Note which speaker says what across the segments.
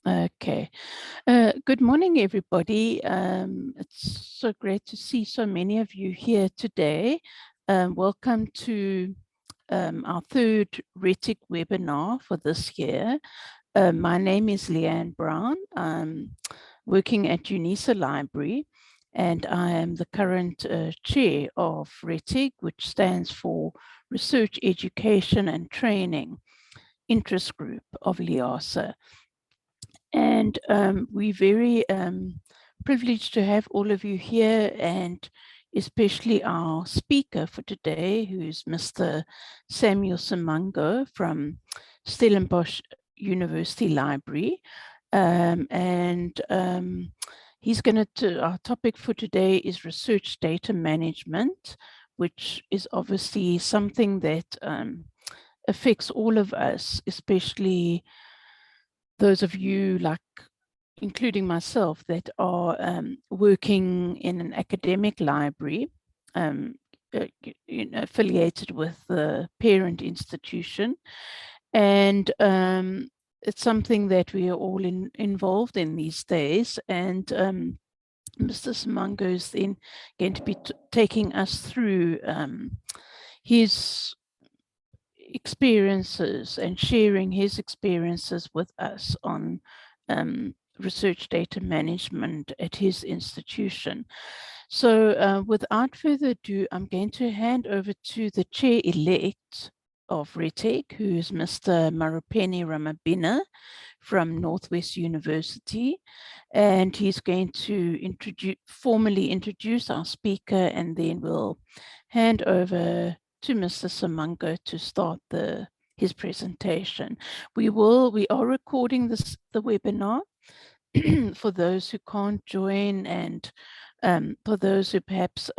Speaker 1: Okay. Good morning, everybody. It's so great to see so many of you here today. Welcome to our third RETIG webinar for this year. My name is Leanne Brown. I'm working at UNISA Library, and I am the current chair of RETIG, which stands for Research, Education and Training Interest Group of LIASA. And we're very privileged to have all of you here, and especially our speaker for today, who's Mr. Samuel Simango from Stellenbosch University Library. He's going to, our topic for today is research data management, which is obviously something that affects all of us, especially those of you, like including myself, that are working in an academic library, affiliated with the parent institution. And it's something that we are all involved in these days. And Mr. Simango is then going to be taking us through his experiences and sharing his experiences with us on research data management at his institution. So without further ado, I'm going to hand over to the chair-elect of RETIG, who is Mr. Marupeni Ramabina from Northwest University. And he's going to formally introduce our speaker, and then we'll hand over to Mr. Simango to start his presentation. We are recording the webinar for those who can't join, and for those who perhaps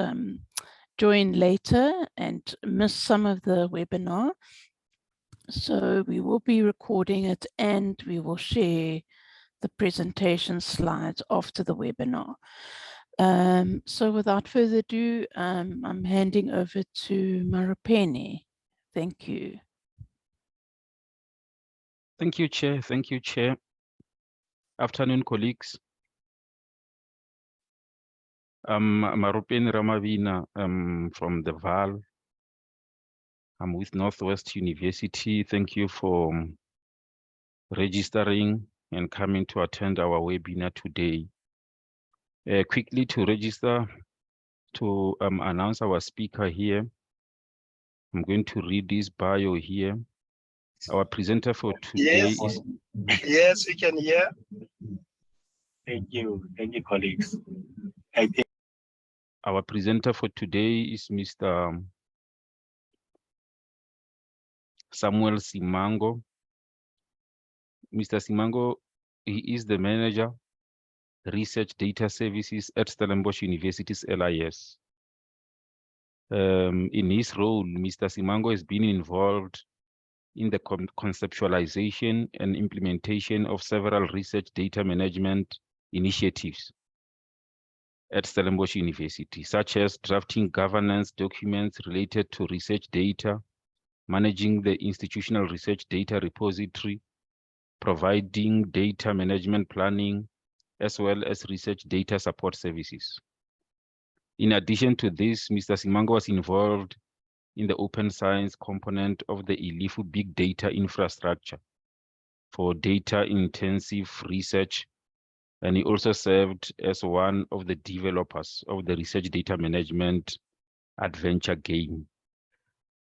Speaker 1: join later and miss some of the webinar. So we will be recording it, and we will share the presentation slides after the webinar. So without further ado, I'm handing over to Marupeni. Thank you.
Speaker 2: Thank you, Chair. Thank you, Chair. Afternoon, colleagues. I'm Marupeni Ramabina from the VAL. I'm with Northwest University. Thank you for registering and coming to attend our webinar today. Quickly to register, to announce our speaker here. I'm going to read this bio here. Our presenter for today is...
Speaker 3: Yes, we can hear. Thank you, colleagues.
Speaker 2: Our presenter for today is Mr. Samuel Simango. Mr. Simango, he is the manager, Research Data Services at Stellenbosch University's LIS. In his role, Mr. Simango has been involved in the conceptualization and implementation of several research data management initiatives at Stellenbosch University, such as drafting governance documents related to research data, managing the institutional research data repository, providing data management planning, as well as research data support services. In addition to this, Mr. Simango was involved in the open science component of the ILIFU big data infrastructure for data-intensive research, and he also served as one of the developers of the research data management adventure game.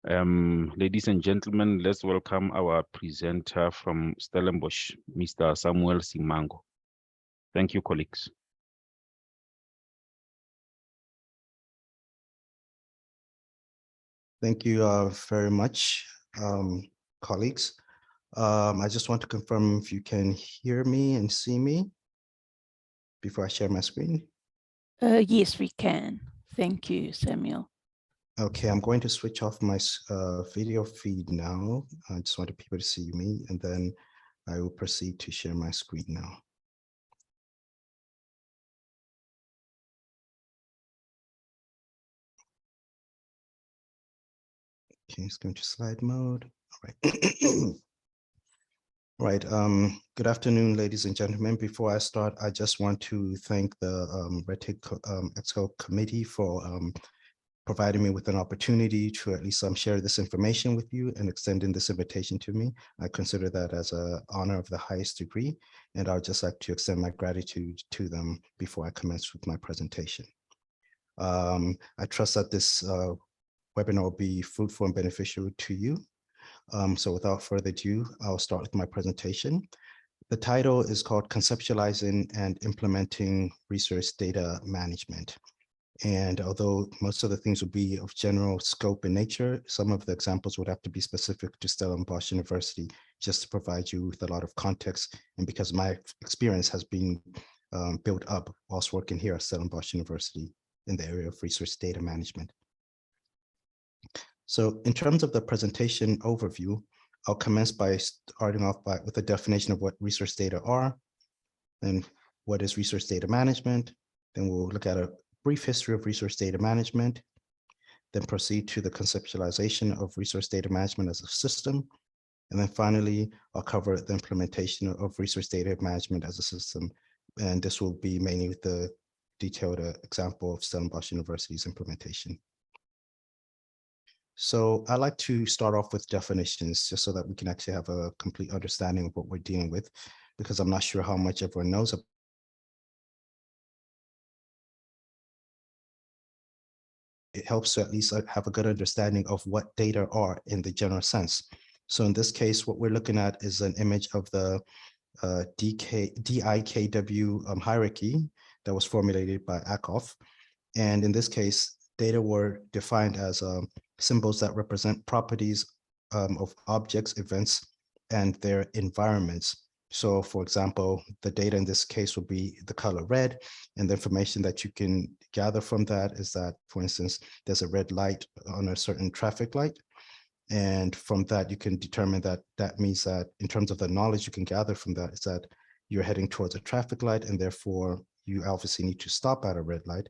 Speaker 2: Ladies and gentlemen, let's welcome our presenter from Stellenbosch, Mr. Samuel Simango. Thank you, colleagues.
Speaker 4: Thank you very much, colleagues. I just want to confirm if you can hear me and see me before I share my screen.
Speaker 1: Yes, we can. Thank you, Samuel.
Speaker 4: Okay, I'm going to switch off my video feed now. I just wanted people to see me, and then I will proceed to share my screen now. Okay, let's go into slide mode. All right. Right. Good afternoon, ladies and gentlemen. Before I start, I just want to thank the RETIG Exco committee for providing me with an opportunity to at least share this information with you and extending this invitation to me. I consider that as an honor of the highest degree, and I'd just like to extend my gratitude to them before I commence with my presentation. I trust that this webinar will be fruitful and beneficial to you. So without further ado, I'll start with my presentation. The title is called Conceptualizing and Implementing Research Data Management. And although most of the things will be of general scope in nature, some of the examples would have to be specific to Stellenbosch University, just to provide you with a lot of context. And because my experience has been built up whilst working here at Stellenbosch University in the area of research data management. So in terms of the presentation overview, I'll commence by starting off with a definition of what research data are, then what is research data management, then we'll look at a brief history of research data management, then proceed to the conceptualization of research data management as a system, and then finally, I'll cover the implementation of research data management as a system, and this will be mainly with the detailed example of Stellenbosch University's implementation. So I like to start off with definitions just so that we can actually have a complete understanding of what we're dealing with, because I'm not sure how much everyone knows about. It helps to at least have a good understanding of what data are in the general sense. So in this case, what we're looking at is an image of the DIKW hierarchy that was formulated by Ackoff. And in this case, data were defined as symbols that represent properties of objects, events, and their environments. So for example, the data in this case will be the color red, and the information that you can gather from that is that, for instance, there's a red light on a certain traffic light. And from that, you can determine that that means that in terms of the knowledge you can gather from that is that you're heading towards a traffic light, and therefore you obviously need to stop at a red light.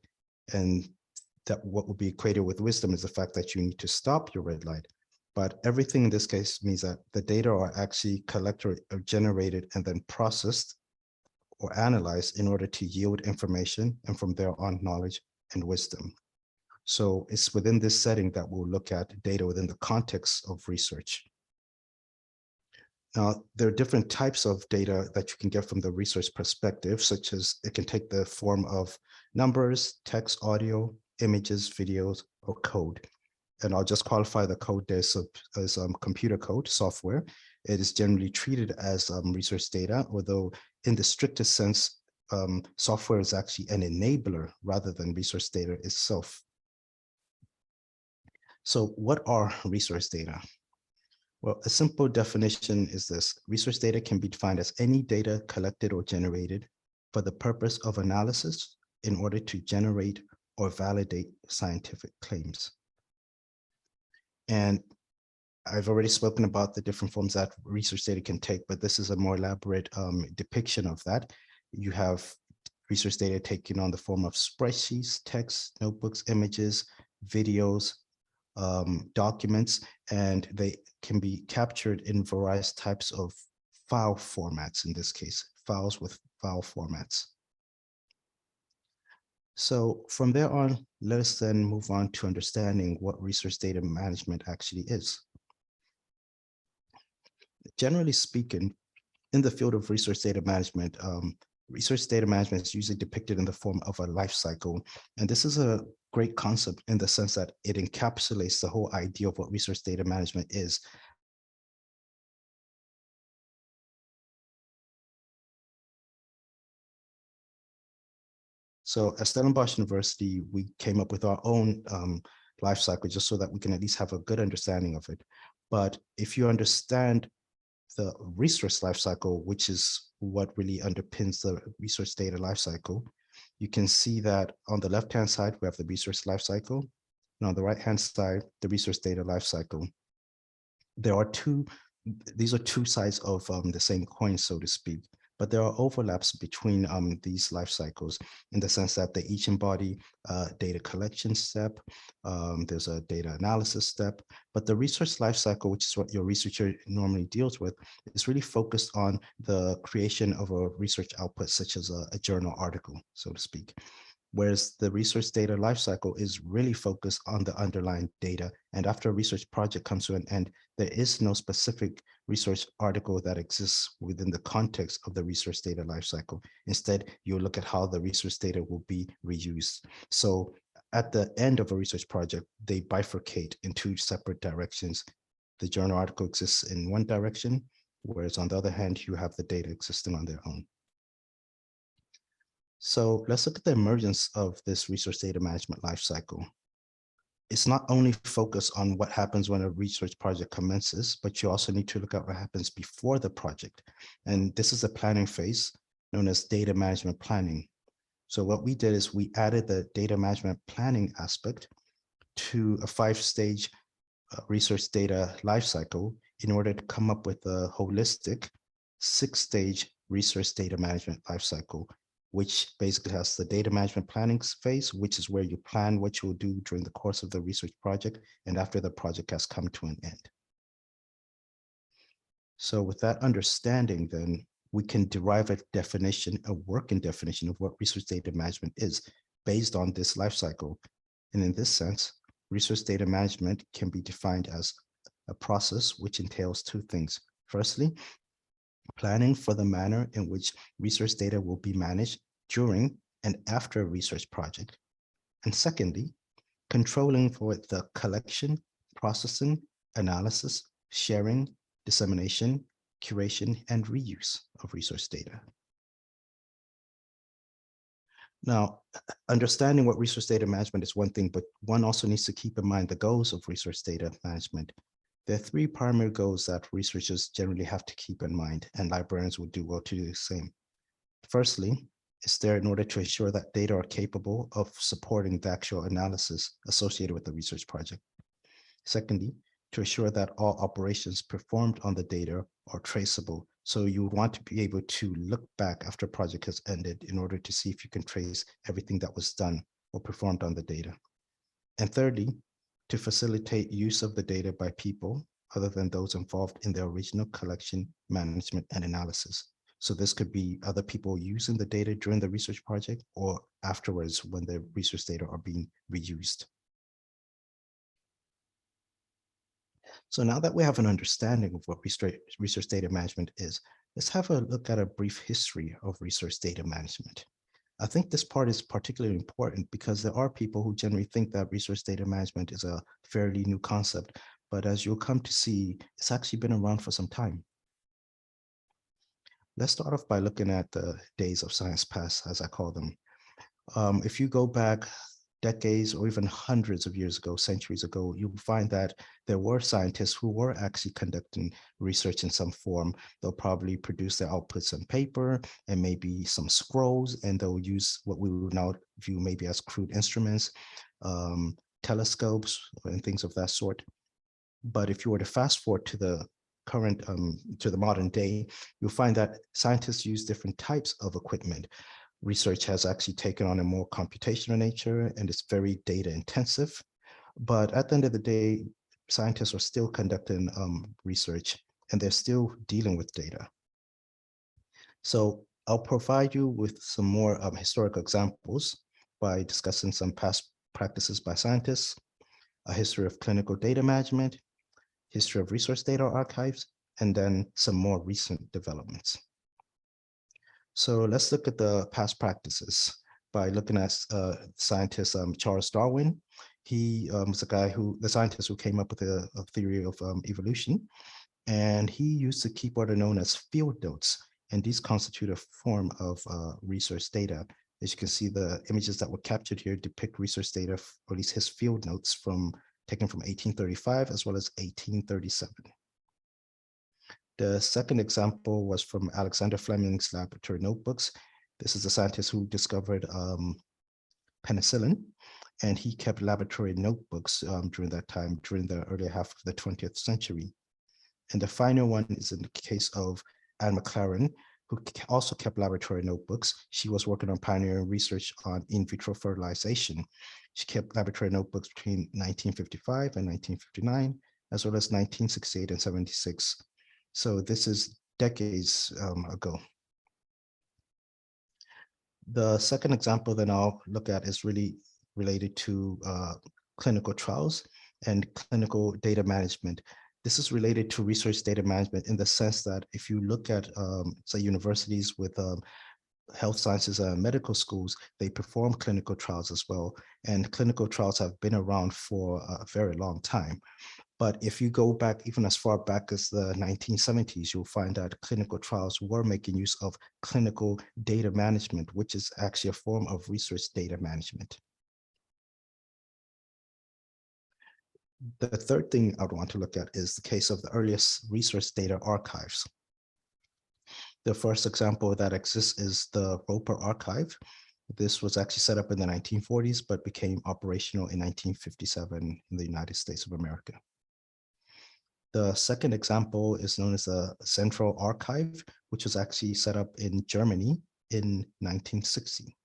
Speaker 4: And that what would be equated with wisdom is the fact that you need to stop your red light. But everything in this case means that the data are actually collected or generated and then processed or analyzed in order to yield information, and from there on knowledge and wisdom. So it's within this setting that we'll look at data within the context of research. Now, there are different types of data that you can get from the research perspective, such as it can take the form of numbers, text, audio, images, videos, or code. And I'll just qualify the code there as computer code software. It is generally treated as research data, although in the strictest sense, software is actually an enabler rather than research data itself. So what are research data? Well, a simple definition is this: research data can be defined as any data collected or generated for the purpose of analysis in order to generate or validate scientific claims. And I've already spoken about the different forms that research data can take, but this is a more elaborate depiction of that. You have research data taken on the form of spreadsheets, text, notebooks, images, videos, documents, and they can be captured in various types of file formats, in this case, files with file formats. So from there on, let us then move on to understanding what research data management actually is. Generally speaking, in the field of research data management is usually depicted in the form of a life cycle. And this is a great concept in the sense that it encapsulates the whole idea of what research data management is. So at Stellenbosch University, we came up with our own life cycle just so that we can at least have a good understanding of it. But if you understand the research life cycle, which is what really underpins the research data life cycle, you can see that on the left-hand side, we have the research life cycle, and on the right-hand side, the research data life cycle. These are two sides of the same coin, so to speak. but there are overlaps between these life cycles in the sense that they each embody a data collection step, there's a data analysis step, but the research life cycle, which is what your researcher normally deals with, is really focused on the creation of a research output, such as a journal article, so to speak. Whereas the research data lifecycle is really focused on the underlying data. And after a research project comes to an end, there is no specific research article that exists within the context of the research data lifecycle. Instead, you look at how the research data will be reused. So at the end of a research project, they bifurcate in two separate directions. The journal article exists in one direction, whereas on the other hand, you have the data existing on their own. So let's look at the emergence of this research data management lifecycle. It's not only focused on what happens when a research project commences, but you also need to look at what happens before the project. And this is the planning phase known as data management planning. So what we did is we added the data management planning aspect to a 5-stage research data lifecycle in order to come up with a holistic 6-stage research data management lifecycle, which basically has the data management planning phase, which is where you plan what you will do during the course of the research project and after the project has come to an end. So with that understanding, then we can derive a definition, a working definition of what research data management is based on this life cycle. And in this sense, research data management can be defined as a process which entails two things. Firstly, planning for the manner in which research data will be managed during and after a research project. And secondly, controlling for the collection, processing, analysis, sharing, dissemination, curation, and reuse of research data. Now, understanding what research data management is one thing, but one also needs to keep in mind the goals of research data management. There are 3 primary goals that researchers generally have to keep in mind, and librarians will do well to do the same. Firstly, it's there in order to ensure that data are capable of supporting the actual analysis associated with the research project. Secondly, to ensure that all operations performed on the data are traceable. So you want to be able to look back after a project has ended in order to see if you can trace everything that was done or performed on the data. And thirdly, to facilitate use of the data by people other than those involved in the original collection, management, and analysis. So this could be other people using the data during the research project or afterwards when the research data are being reused. So now that we have an understanding of what research data management is, let's have a look at a brief history of research data management. I think this part is particularly important because there are people who generally think that research data management is a fairly new concept, but as you'll come to see, it's actually been around for some time. Let's start off by looking at the days of science past, as I call them. If you go back decades or even hundreds of years ago, centuries ago, you'll find that there were scientists who were actually conducting research in some form. They'll probably produce their outputs on paper and maybe some scrolls, and they'll use what we would now view maybe as crude instruments, telescopes, and things of that sort. But if you were to fast forward to the current, to the modern day, you'll find that scientists use different types of equipment. Research has actually taken on a more computational nature and it's very data intensive. But at the end of the day, scientists are still conducting research and they're still dealing with data. So I'll provide you with some more historical examples by discussing some past practices by scientists, a history of clinical data management, history of research data archives, and then some more recent developments. So let's look at the past practices by looking at scientist Charles Darwin. He was the scientist who came up with a theory of evolution, and he used to keep what are known as field notes, and these constitute a form of research data. As you can see, the images that were captured here depict research data, or at least his field notes taken from 1835 as well as 1837. The second example was from Alexander Fleming's laboratory notebooks. This is the scientist who discovered penicillin, and he kept laboratory notebooks during that time, during the early half of the 20th century. And the final one is in the case of Anne Maclaren, who also kept laboratory notebooks. She was working on pioneering research on in vitro fertilization. She kept laboratory notebooks between 1955 and 1959, as well as 1968 and 76. So this is decades ago. The second example that I'll look at is really related to clinical trials and clinical data management. This is related to research data management in the sense that if you look at, say, universities with health sciences and medical schools, they perform clinical trials as well. And clinical trials have been around for a very long time. But if you go back even as far back as the 1970s, you'll find that clinical trials were making use of clinical data management, which is actually a form of research data management. The third thing I'd want to look at is the case of the earliest research data archives. The first example that exists is the Roper Archive. This was actually set up in the 1940s, but became operational in 1957 in the United States of America. The second example is known as the Central Archive, which was actually set up in Germany in 1960.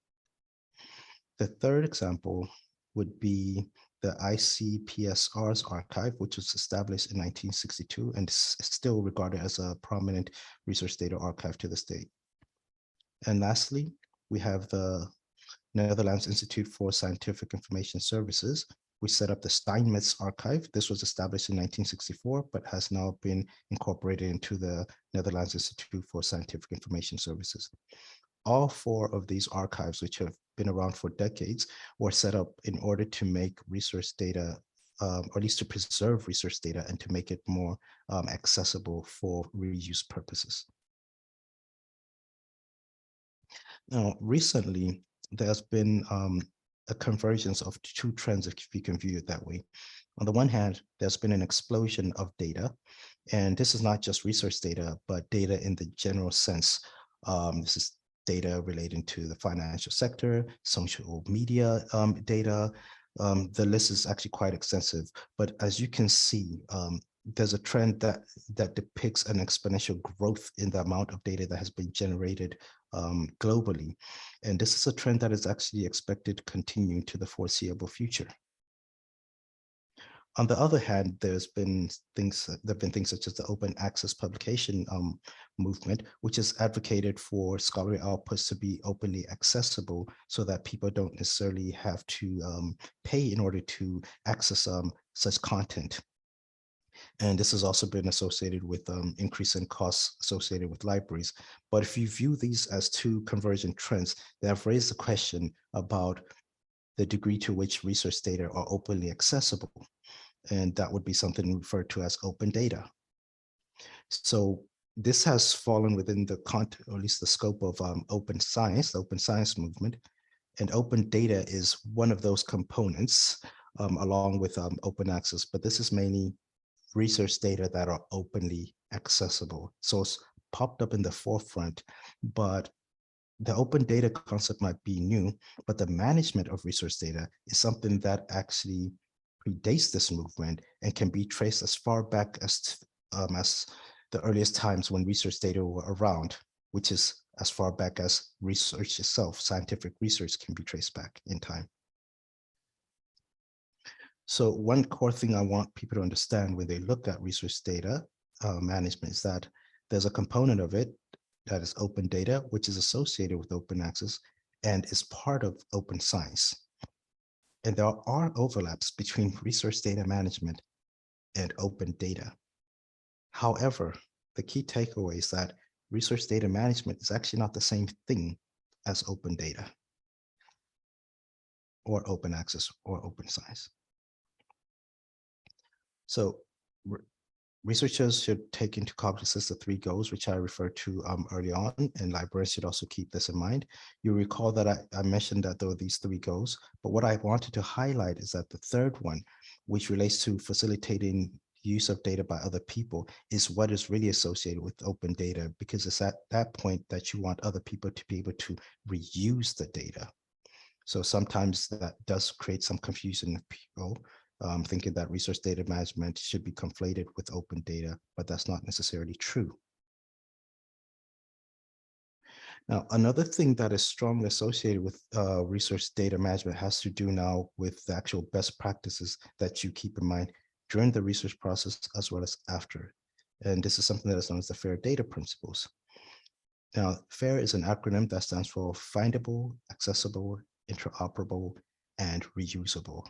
Speaker 4: The third example would be the ICPSR's archive, which was established in 1962 and is still regarded as a prominent research data archive to this day. And lastly, we have the Netherlands Institute for Scientific Information Services, which set up the Steinmetz archive. This was established in 1964, but has now been incorporated into the Netherlands Institute for Scientific Information Services. All four of these archives, which have been around for decades, were set up in order to make research data, or at least to preserve research data and to make it more accessible for reuse purposes. Now, recently, there's been a convergence of two trends, if you can view it that way. On the one hand, there's been an explosion of data, and this is not just research data, but data in the general sense. This is data relating to the financial sector, social media data. The list is actually quite extensive, but as you can see, there's a trend that depicts an exponential growth in the amount of data that has been generated globally. And this is a trend that is actually expected to continue to the foreseeable future. On the other hand, there have been things such as the open access publication movement, which has advocated for scholarly outputs to be openly accessible so that people don't necessarily have to pay in order to access such content. And this has also been associated with increase in costs associated with libraries. But if you view these as two convergent trends, they have raised the question about the degree to which research data are openly accessible. And that would be something referred to as open data. So this has fallen within the content, or at least the scope of open science, the open science movement. And open data is one of those components along with open access, but this is mainly research data that are openly accessible. So it's popped up in the forefront, but the open data concept might be new, but the management of research data is something that actually predates this movement and can be traced as far back as the earliest times when research data were around, which is as far back as research itself. Scientific research can be traced back in time. So one core thing I want people to understand when they look at research data management is that there's a component of it that is open data, which is associated with open access and is part of open science. And there are overlaps between research data management and open data. However, the key takeaway is that research data management is actually not the same thing as open data or open access or open science. So researchers should take into cognizance the three goals, which I referred to early on, and librarians should also keep this in mind. You recall that I mentioned that there were these three goals, but what I wanted to highlight is that the third one, which relates to facilitating use of data by other people, is what is really associated with open data, because it's at that point that you want other people to be able to reuse the data. So sometimes that does create some confusion of people thinking that research data management should be conflated with open data, but that's not necessarily true. Now, another thing that is strongly associated with resource data management has to do now with the actual best practices that you keep in mind during the research process as well as after. And this is something that is known as the FAIR data principles. Now, FAIR is an acronym that stands for findable, accessible, interoperable, and reusable.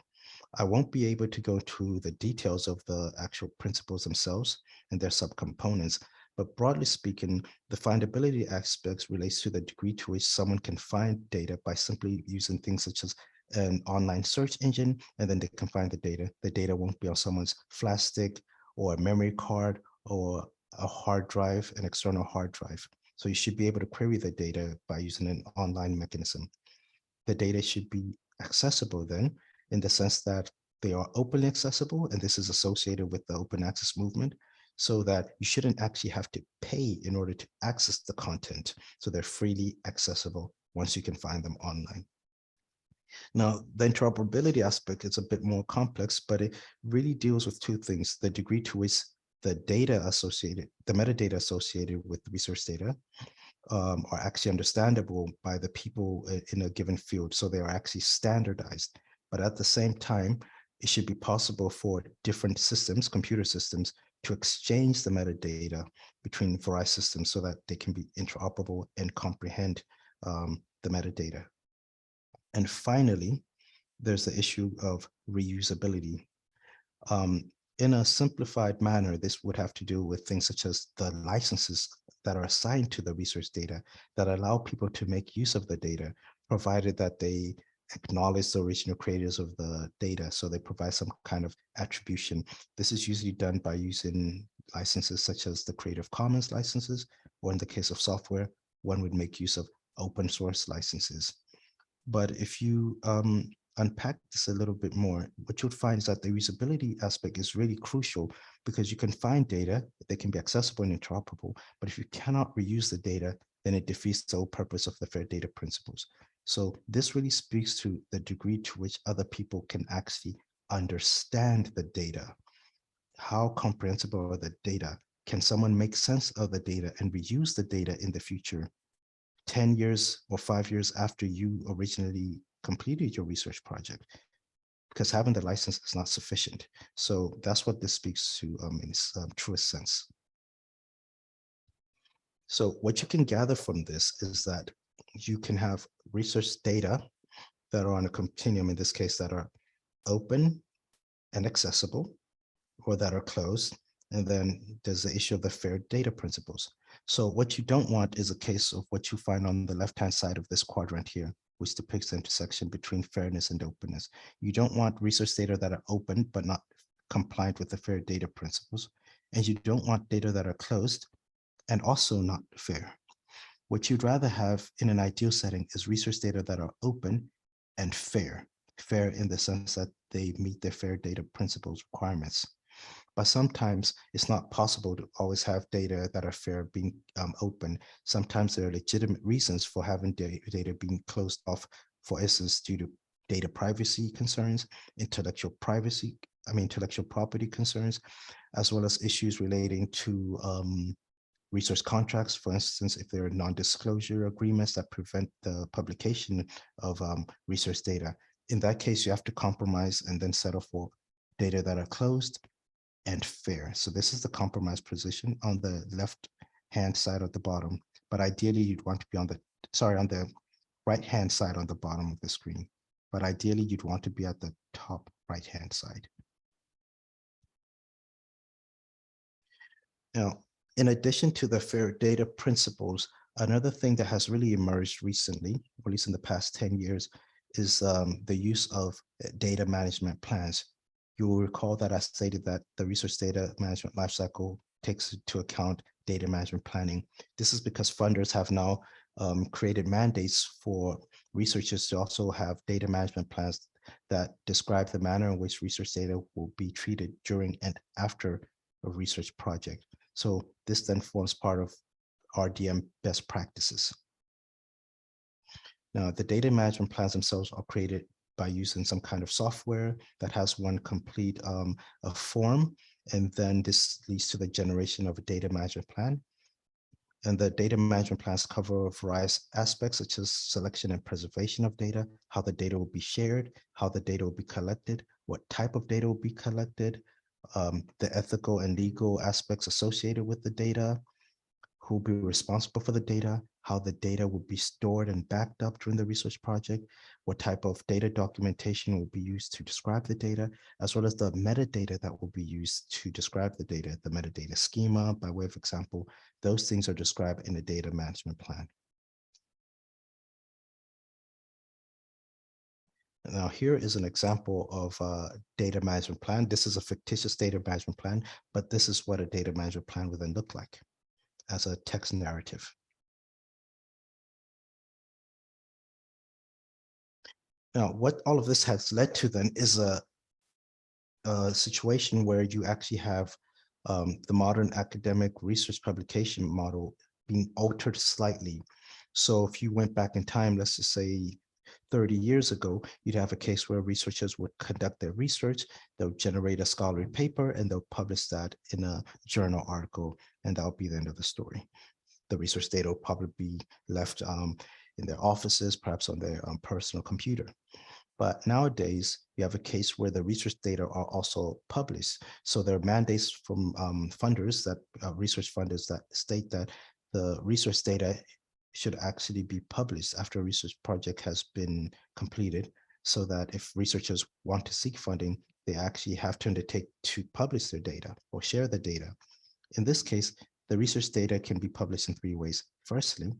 Speaker 4: I won't be able to go to the details of the actual principles themselves and their subcomponents, but broadly speaking, the findability aspects relates to the degree to which someone can find data by simply using things such as an online search engine, and then they can find the data. The data won't be on someone's flash stick or a memory card or a hard drive, an external hard drive. So you should be able to query the data by using an online mechanism. The data should be accessible then, in the sense that they are openly accessible, and this is associated with the open access movement, so that you shouldn't actually have to pay in order to access the content. So they're freely accessible once you can find them online. Now, the interoperability aspect is a bit more complex, but it really deals with two things: the degree to which the data associated, the metadata associated with the resource data are actually understandable by the people in a given field. So they are actually standardized. But at the same time, it should be possible for different systems, computer systems, to exchange the metadata between various systems so that they can be interoperable and comprehend the metadata. And finally, there's the issue of reusability. In a simplified manner, this would have to do with things such as the licenses that are assigned to the resource data that allow people to make use of the data, provided that they acknowledge the original creators of the data. So they provide some kind of attribution. This is usually done by using licenses such as the Creative Commons licenses, or in the case of software, one would make use of open source licenses. But if you unpack this a little bit more, what you'll find is that the usability aspect is really crucial, because you can find data, they can be accessible and interoperable, but if you cannot reuse the data, then it defeats the whole purpose of the FAIR data principles. So this really speaks to the degree to which other people can actually understand the data. How comprehensible are the data? Can someone make sense of the data and reuse the data in the future, 10 years or 5 years after you originally completed your research project? Because having the license is not sufficient. So that's what this speaks to in its truest sense. So what you can gather from this is that you can have research data that are on a continuum, in this case, that are open and accessible, or that are closed. And then there's the issue of the FAIR data principles. So what you don't want is a case of what you find on the left-hand side of this quadrant here, which depicts the intersection between fairness and openness. You don't want research data that are open but not compliant with the FAIR data principles. And you don't want data that are closed and also not fair. What you'd rather have in an ideal setting is research data that are open and fair. Fair in the sense that they meet the FAIR data principles requirements. But sometimes it's not possible to always have data that are fair being open. Sometimes there are legitimate reasons for having data being closed off, for instance, due to data privacy concerns, intellectual property concerns, as well as issues relating to resource contracts. For instance, if there are non-disclosure agreements that prevent the publication of resource data. In that case, you have to compromise and then settle for data that are closed and fair. So this is the compromise position on the left-hand side of the bottom, but ideally you'd want to be on the right-hand side on the bottom of the screen, but ideally you'd want to be at the top right-hand side. Now, in addition to the FAIR data principles, another thing that has really emerged recently, or at least in the past 10 years, is the use of data management plans. You will recall that I stated that the research data management lifecycle takes into account data management planning. This is because funders have now created mandates for researchers to also have data management plans that describe the manner in which research data will be treated during and after a research project. So this then forms part of RDM best practices. Now, the data management plans themselves are created by using some kind of software that has one complete a form, and then this leads to the generation of a data management plan. And the data management plans cover various aspects such as selection and preservation of data, how the data will be shared, how the data will be collected, what type of data will be collected, the ethical and legal aspects associated with the data, who will be responsible for the data, how the data will be stored and backed up during the research project, what type of data documentation will be used to describe the data, as well as the metadata that will be used to describe the data, the metadata schema, by way of example. Those things are described in the data management plan. Now, here is an example of a data management plan. This is a fictitious data management plan, but this is what a data management plan would then look like as a text narrative. Now, what all of this has led to then is a situation where you actually have the modern academic research publication model being altered slightly. So if you went back in time, let's just say 30 years ago, you'd have a case where researchers would conduct their research, they'll generate a scholarly paper, and they'll publish that in a journal article, and that'll be the end of the story. The research data will probably be left in their offices, perhaps on their personal computer. But nowadays, you have a case where the research data are also published. So there are mandates from funders, that research funders, that state that the research data should actually be published after a research project has been completed, so that if researchers want to seek funding, they actually have to undertake to publish their data or share the data. In this case, the research data can be published in three ways. Firstly,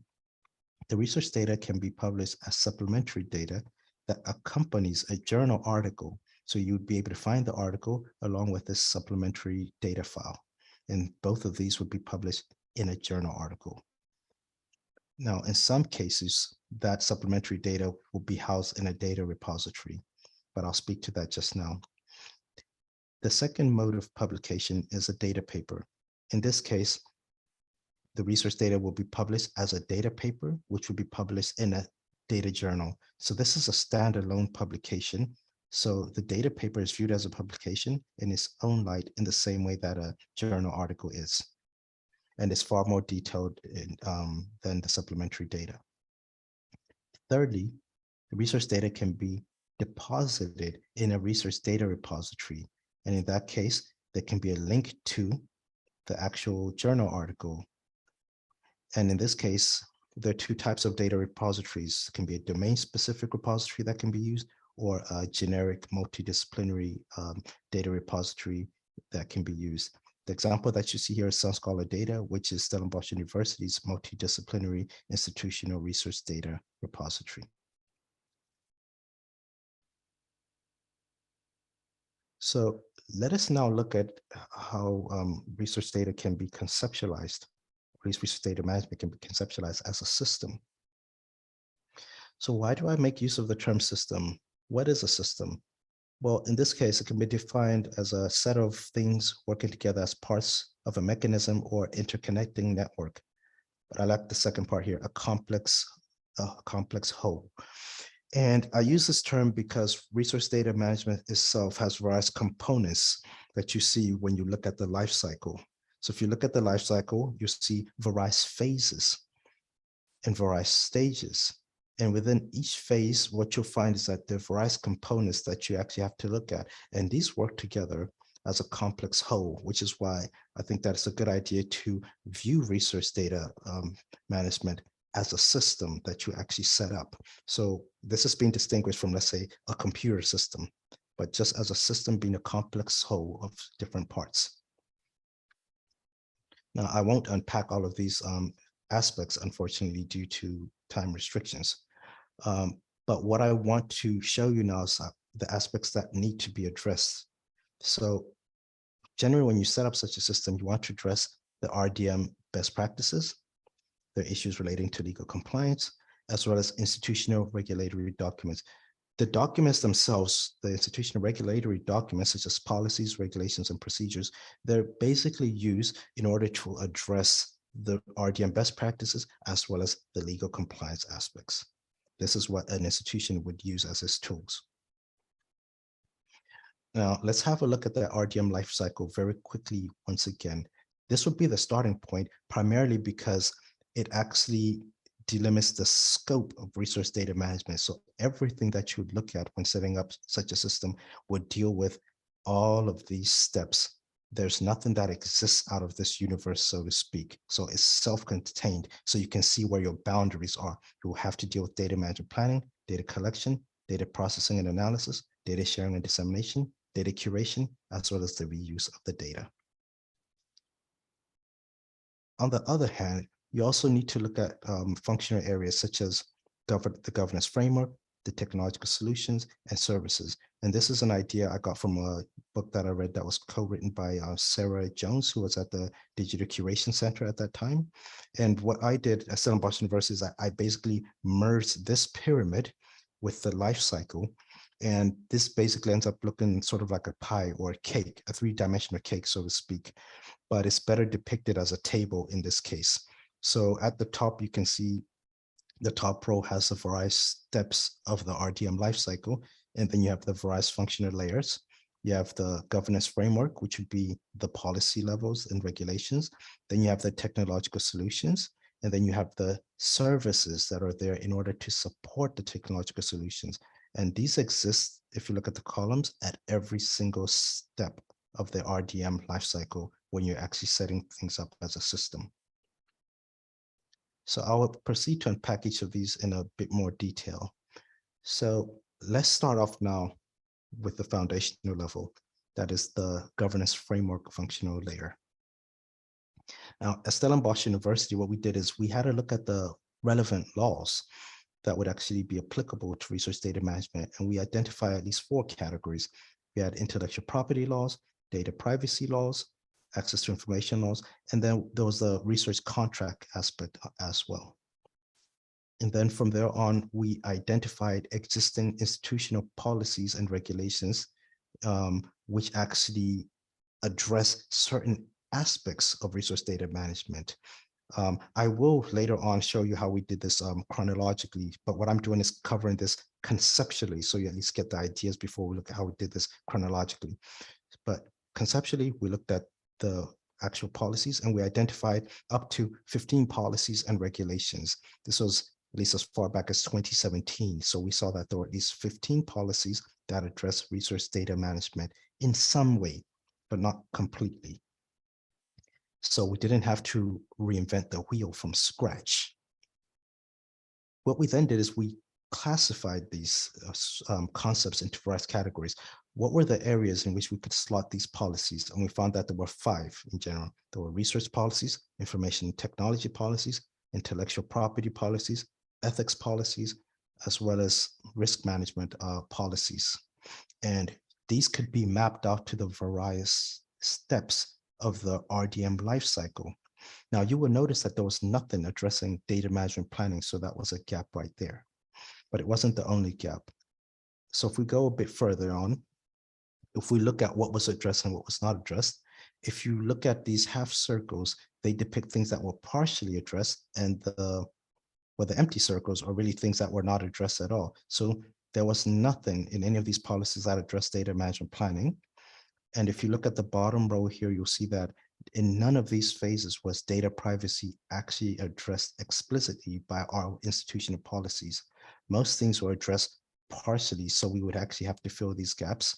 Speaker 4: the research data can be published as supplementary data that accompanies a journal article. So you'd be able to find the article along with this supplementary data file. And both of these would be published in a journal article. Now, in some cases, that supplementary data will be housed in a data repository, but I'll speak to that just now. The second mode of publication is a data paper. In this case, the research data will be published as a data paper, which will be published in a data journal. So this is a standalone publication. So the data paper is viewed as a publication in its own light, in the same way that a journal article is. And it's far more detailed than the supplementary data. Thirdly, the research data can be deposited in a research data repository. And in that case, there can be a link to the actual journal article. And in this case, there are two types of data repositories. It can be a domain-specific repository that can be used, or a generic multidisciplinary data repository that can be used. The example that you see here is SunScholar Data, which is Stellenbosch University's multidisciplinary institutional research data repository. So let us now look at how research data can be conceptualized. Research data management can be conceptualized as a system. So why do I make use of the term system? What is a system? Well, in this case, it can be defined as a set of things working together as parts of a mechanism or interconnecting network. But I like the second part here, a complex whole. And I use this term because research data management itself has various components that you see when you look at the life cycle. So if you look at the life cycle, you see various phases and various stages. And within each phase, what you'll find is that there are various components that you actually have to look at. And these work together as a complex whole, which is why I think that it's a good idea to view research data management as a system that you actually set up. So this is being distinguished from, let's say, a computer system, but just as a system being a complex whole of different parts. Now, I won't unpack all of these aspects, unfortunately, due to time restrictions. But what I want to show you now is the aspects that need to be addressed. So generally, when you set up such a system, you want to address the RDM best practices, the issues relating to legal compliance, as well as institutional regulatory documents. The documents themselves, the institutional regulatory documents, such as policies, regulations, and procedures, they're basically used in order to address the RDM best practices, as well as the legal compliance aspects. This is what an institution would use as its tools. Now, let's have a look at the RDM lifecycle very quickly once again. This would be the starting point, primarily because it actually delimits the scope of resource data management. So everything that you would look at when setting up such a system would deal with all of these steps. There's nothing that exists out of this universe, so to speak. So it's self-contained. So you can see where your boundaries are. You will have to deal with data management planning, data collection, data processing and analysis, data sharing and dissemination, data curation, as well as the reuse of the data. On the other hand, you also need to look at functional areas such as the governance framework, the technological solutions, and services. And this is an idea I got from a book that I read that was co-written by Sarah Jones, who was at the Digital Curation Center at that time. And what I did at Stellenbosch University is I basically merged this pyramid with the life cycle. And this basically ends up looking sort of like a pie or a cake, a three-dimensional cake, so to speak, but it's better depicted as a table in this case. So at the top, you can see the top row has the various steps of the RDM lifecycle, and then you have the various functional layers. You have the governance framework, which would be the policy levels and regulations. Then you have the technological solutions, and then you have the services that are there in order to support the technological solutions. And these exist, if you look at the columns, at every single step of the RDM lifecycle when you're actually setting things up as a system. So I will proceed to unpack each of these in a bit more detail. So let's start off now with the foundational level, that is the governance framework functional layer. Now, at Stellenbosch University, what we did is we had a look at the relevant laws that would actually be applicable to resource data management, and we identify at least 4 categories. We had intellectual property laws, data privacy laws, access to information laws, and then there was the research contract aspect as well. And then from there on, we identified existing institutional policies and regulations, which actually address certain aspects of resource data management. I will later on show you how we did this chronologically, but what I'm doing is covering this conceptually, so you at least get the ideas before we look at how we did this chronologically. But conceptually, we looked at the actual policies and we identified up to 15 policies and regulations. This was at least as far back as 2017. So we saw that there were at least 15 policies that address resource data management in some way, but not completely. So we didn't have to reinvent the wheel from scratch. What we then did is we classified these concepts into various categories. What were the areas in which we could slot these policies? And we found that there were 5 in general. There were research policies, information technology policies, intellectual property policies, ethics policies, as well as risk management policies. And these could be mapped out to the various steps of the RDM lifecycle. Now, you will notice that there was nothing addressing data management planning, so that was a gap right there. But it wasn't the only gap. So if we go a bit further on, if we look at what was addressed and what was not addressed, if you look at these half circles, they depict things that were partially addressed, and the empty circles are really things that were not addressed at all. So there was nothing in any of these policies that addressed data management planning. And if you look at the bottom row here, you'll see that in none of these phases was data privacy actually addressed explicitly by our institutional policies. Most things were addressed partially, so we would actually have to fill these gaps.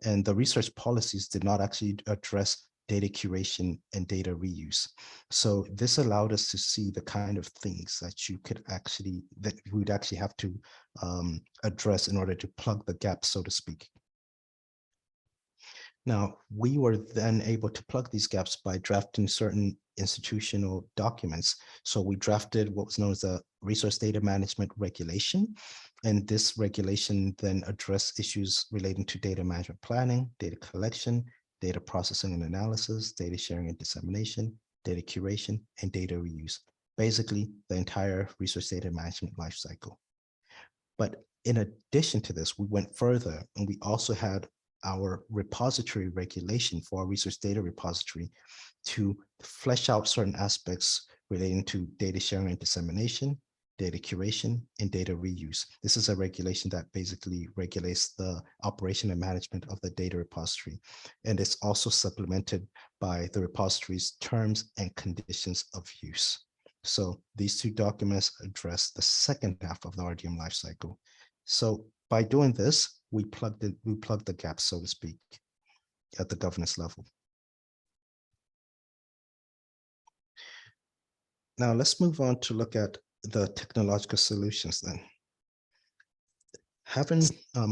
Speaker 4: And the research policies did not actually address data curation and data reuse. So this allowed us to see the kind of things that you could actually, that we would actually have to address in order to plug the gaps, so to speak. Now, we were then able to plug these gaps by drafting certain institutional documents. So we drafted what was known as the Resource Data Management Regulation. And this regulation then addressed issues relating to data management planning, data collection, data processing and analysis, data sharing and dissemination, data curation, and data reuse. Basically, the entire resource data management lifecycle. But in addition to this, we went further and we also had our repository regulation for our resource data repository to flesh out certain aspects relating to data sharing and dissemination, data curation, and data reuse. This is a regulation that basically regulates the operation and management of the data repository. And it's also supplemented by the repository's terms and conditions of use. So these two documents address the second half of the RDM lifecycle. So by doing this, we plugged the gap, so to speak, at the governance level. Now let's move on to look at the technological solutions then. Having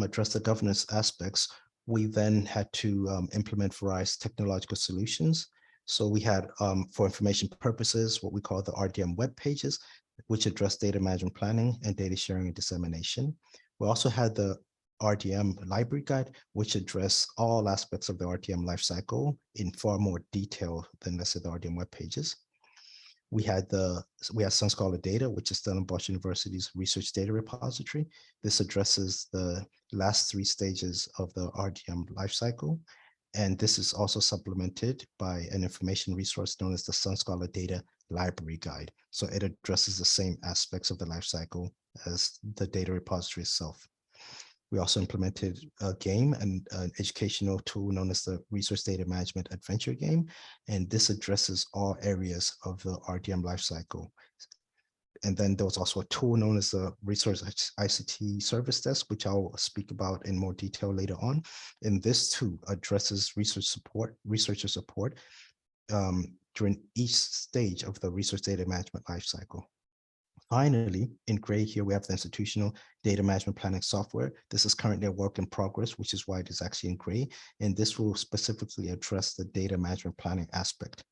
Speaker 4: addressed the governance aspects, we then had to implement various technological solutions. So we had, for information purposes, what we call the RDM web pages, which address data management planning and data sharing and dissemination. We also had the RDM library guide, which address all aspects of the RDM lifecycle in far more detail than, let's say, the RDM web pages. We had Sun Scholar Data, which is Stellenbosch University's research data repository. This addresses the last 3 stages of the RDM lifecycle. And this is also supplemented by an information resource known as the Sun Scholar Data Library Guide. So it addresses the same aspects of the lifecycle as the data repository itself. We also implemented a game and an educational tool known as the Resource Data Management Adventure Game. And this addresses all areas of the RDM lifecycle. And then there was also a tool known as the Resource ICT Service Desk, which I'll speak about in more detail later on. And this too addresses researcher support during each stage of the resource data management lifecycle. Finally, in gray here, we have the institutional data management planning software. This is currently a work in progress, which is why it is actually in gray. And this will specifically address the data management planning aspect.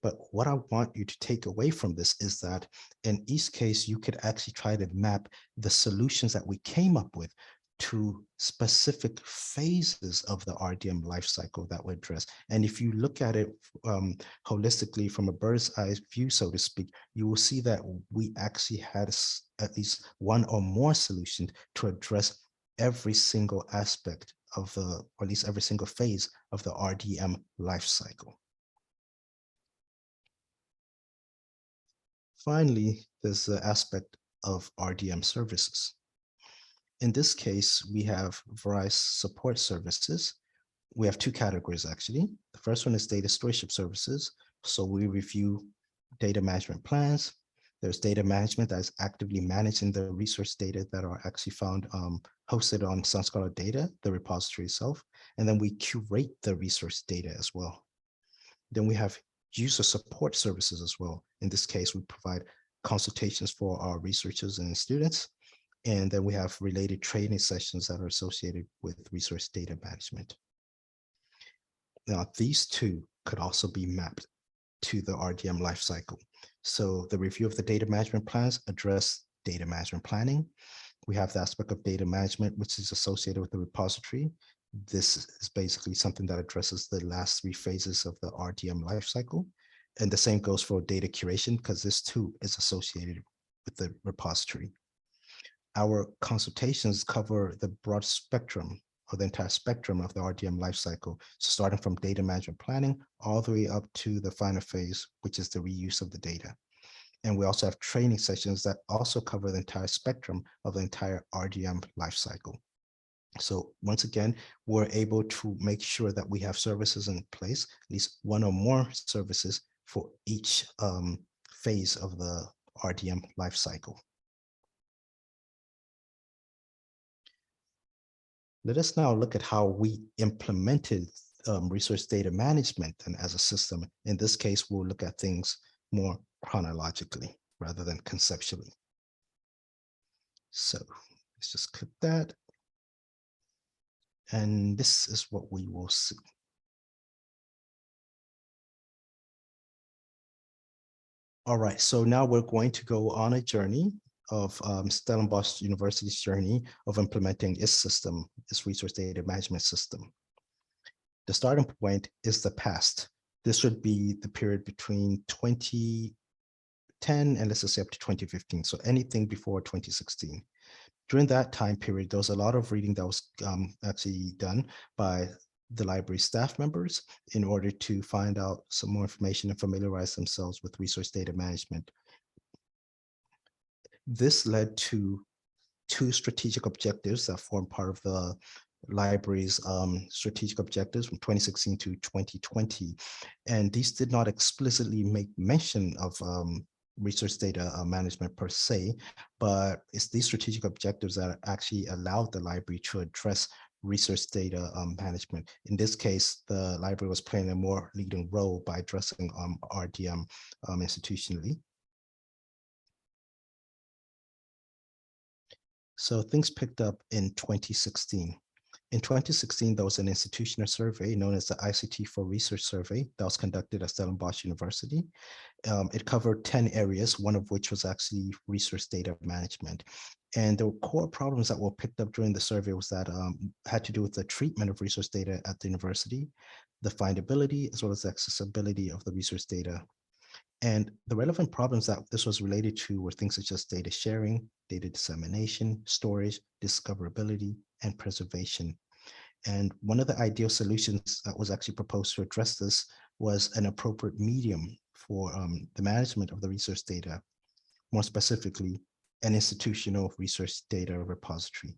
Speaker 4: But what I want you to take away from this is that in each case, you could actually try to map the solutions that we came up with to specific phases of the RDM lifecycle that we address. And if you look at it holistically from a bird's eye view, so to speak, you will see that we actually had at least one or more solutions to address every single aspect of the, or at least every single phase of the RDM lifecycle. Finally, there's the aspect of RDM services. In this case, we have various support services. We have 2 categories, actually. The first one is data stewardship services. So we review data management plans. There's data management that is actively managing the resource data that are actually found hosted on Sun Scholar Data, the repository itself. And then we curate the resource data as well. Then we have user support services as well. In this case, we provide consultations for our researchers and students. And then we have related training sessions that are associated with resource data management. Now, these 2 could also be mapped to the RDM lifecycle. So the review of the data management plans address data management planning. We have the aspect of data management, which is associated with the repository. This is basically something that addresses the last 3 phases of the RDM lifecycle. And the same goes for data curation, because this too is associated with the repository. Our consultations cover the broad spectrum, or the entire spectrum of the RDM lifecycle, starting from data management planning all the way up to the final phase, which is the reuse of the data. And we also have training sessions that also cover the entire spectrum of the entire RDM lifecycle. So once again, we're able to make sure that we have services in place, at least one or more services for each phase of the RDM lifecycle. Let us now look at how we implemented resource data management and as a system. In this case, we'll look at things more chronologically rather than conceptually. So let's just click that. And this is what we will see. All right, so now we're going to go on a journey of Stellenbosch University's journey of implementing its system, its resource data management system. The starting point is the past. This would be the period between 2010 and let's just say up to 2015. So anything before 2016. During that time period, there was a lot of reading that was actually done by the library staff members in order to find out some more information and familiarize themselves with resource data management. This led to 2 strategic objectives that form part of the library's strategic objectives from 2016 to 2020. And these did not explicitly make mention of research data management per se, but it's these strategic objectives that actually allowed the library to address research data management. In this case, the library was playing a more leading role by addressing RDM institutionally. So things picked up in 2016. In 2016, there was an institutional survey known as the ICT for Research Survey that was conducted at Stellenbosch University. It covered 10 areas, one of which was actually research data management. And the core problems that were picked up during the survey was that had to do with the treatment of research data at the university, the findability, as well as the accessibility of the research data. And the relevant problems that this was related to were things such as data sharing, data dissemination, storage, discoverability, and preservation. And one of the ideal solutions that was actually proposed to address this was an appropriate medium for the management of the research data, more specifically, an institutional research data repository.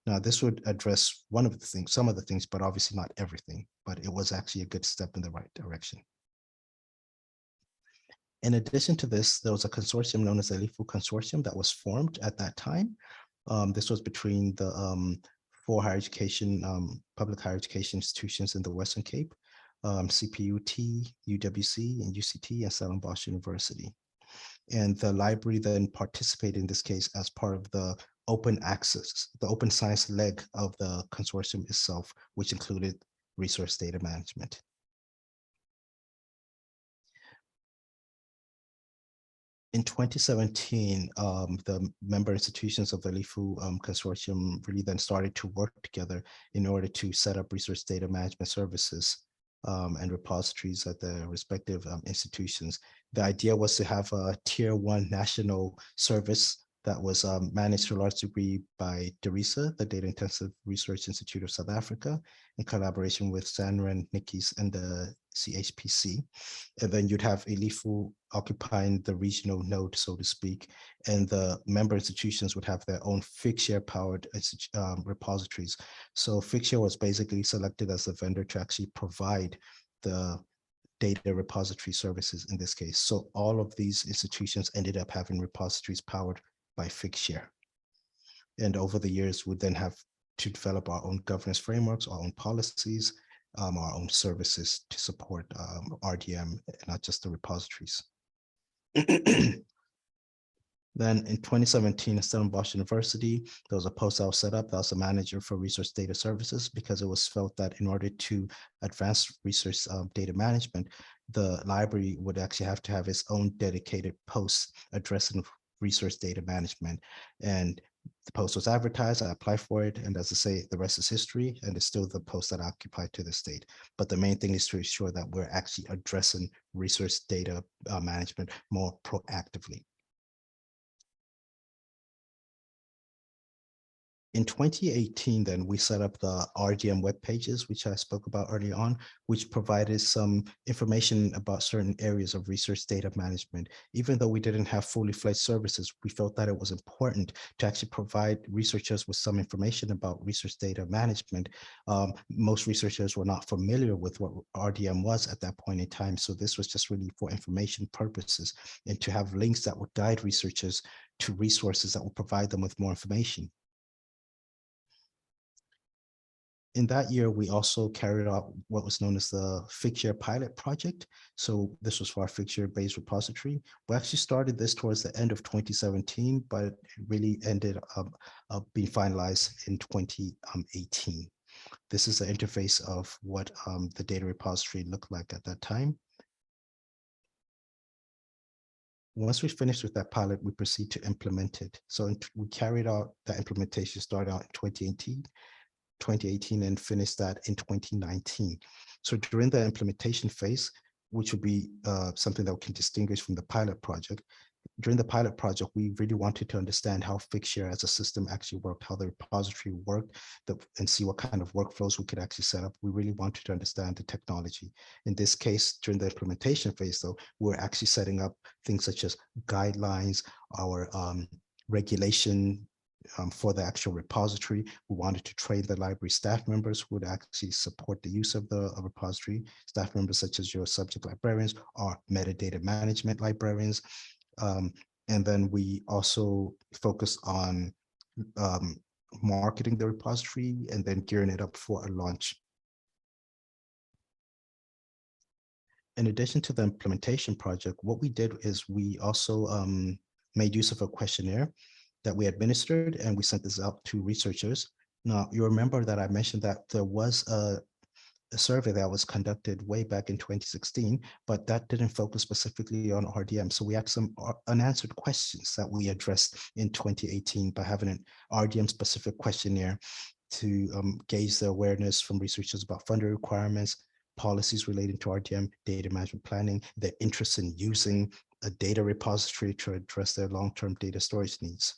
Speaker 4: Now, this would address one of the things, some of the things, but obviously not everything, but it was actually a good step in the right direction. In addition to this, there was a consortium known as the ELIFU Consortium that was formed at that time. This was between the 4 higher education, public higher education institutions in the Western Cape, CPUT, UWC, and UCT, and Stellenbosch University. And the library then participated in this case as part of the open access, the open science leg of the consortium itself, which included resource data management. In 2017, the member institutions of the ELIFU consortium really then started to work together in order to set up research data management services and repositories at the respective institutions. The idea was to have a tier 1 national service that was managed to a large degree by DERISA, the Data Intensive Research Institute of South Africa, in collaboration with SANREN, NICIS, and the CHPC. And then you'd have ELIFU occupying the regional node, so to speak, and the member institutions would have their own Figshare-powered repositories. So Figshare was basically selected as the vendor to actually provide the data repository services in this case. So all of these institutions ended up having repositories powered by Figshare. And over the years, we then have to develop our own governance frameworks, our own policies, our own services to support RDM, not just the repositories. Then in 2017, at Stellenbosch University, there was a post that was set up that was a manager for research data services, because it was felt that in order to advance research data management, the library would actually have to have its own dedicated post addressing research data management. And the post was advertised, I applied for it, and as I say, the rest is history, and it's still the post that I occupy to this date. But the main thing is to ensure that we're actually addressing research data management more proactively. In 2018, then we set up the RDM web pages, which I spoke about early on, which provided some information about certain areas of research data management. Even though we didn't have fully fledged services, we felt that it was important to actually provide researchers with some information about research data management. Most researchers were not familiar with what RDM was at that point in time. So this was just really for information purposes, and to have links that would guide researchers to resources that will provide them with more information. In that year, we also carried out what was known as the Figshare pilot project. So this was for our Figshare-based repository. We actually started this towards the end of 2017, but it really ended up being finalized in 2018. This is the interface of what the data repository looked like at that time. Once we finished with that pilot, we proceed to implement it. So we carried out the implementation, started out in 2018 and finished that in 2019. So during the implementation phase, which would be something that we can distinguish from the pilot project, during the pilot project, we really wanted to understand how Figshare as a system actually worked, how the repository worked, and see what kind of workflows we could actually set up. We really wanted to understand the technology. In this case, during the implementation phase, though, we're actually setting up things such as guidelines, our regulation for the actual repository. We wanted to train the library staff members who would actually support the use of the repository, staff members such as your subject librarians or metadata management librarians. And then we also focus on um, marketing the repository and then gearing it up for a launch. In addition to the implementation project, what we did is we also made use of a questionnaire that we administered, and we sent this out to researchers. Now, you remember that I mentioned that there was a survey that was conducted way back in 2016, but that didn't focus specifically on RDM. So we had some unanswered questions that we addressed in 2018 by having an RDM specific questionnaire to gauge the awareness from researchers about funding requirements, policies relating to RDM, data management planning, their interest in using a data repository to address their long-term data storage needs.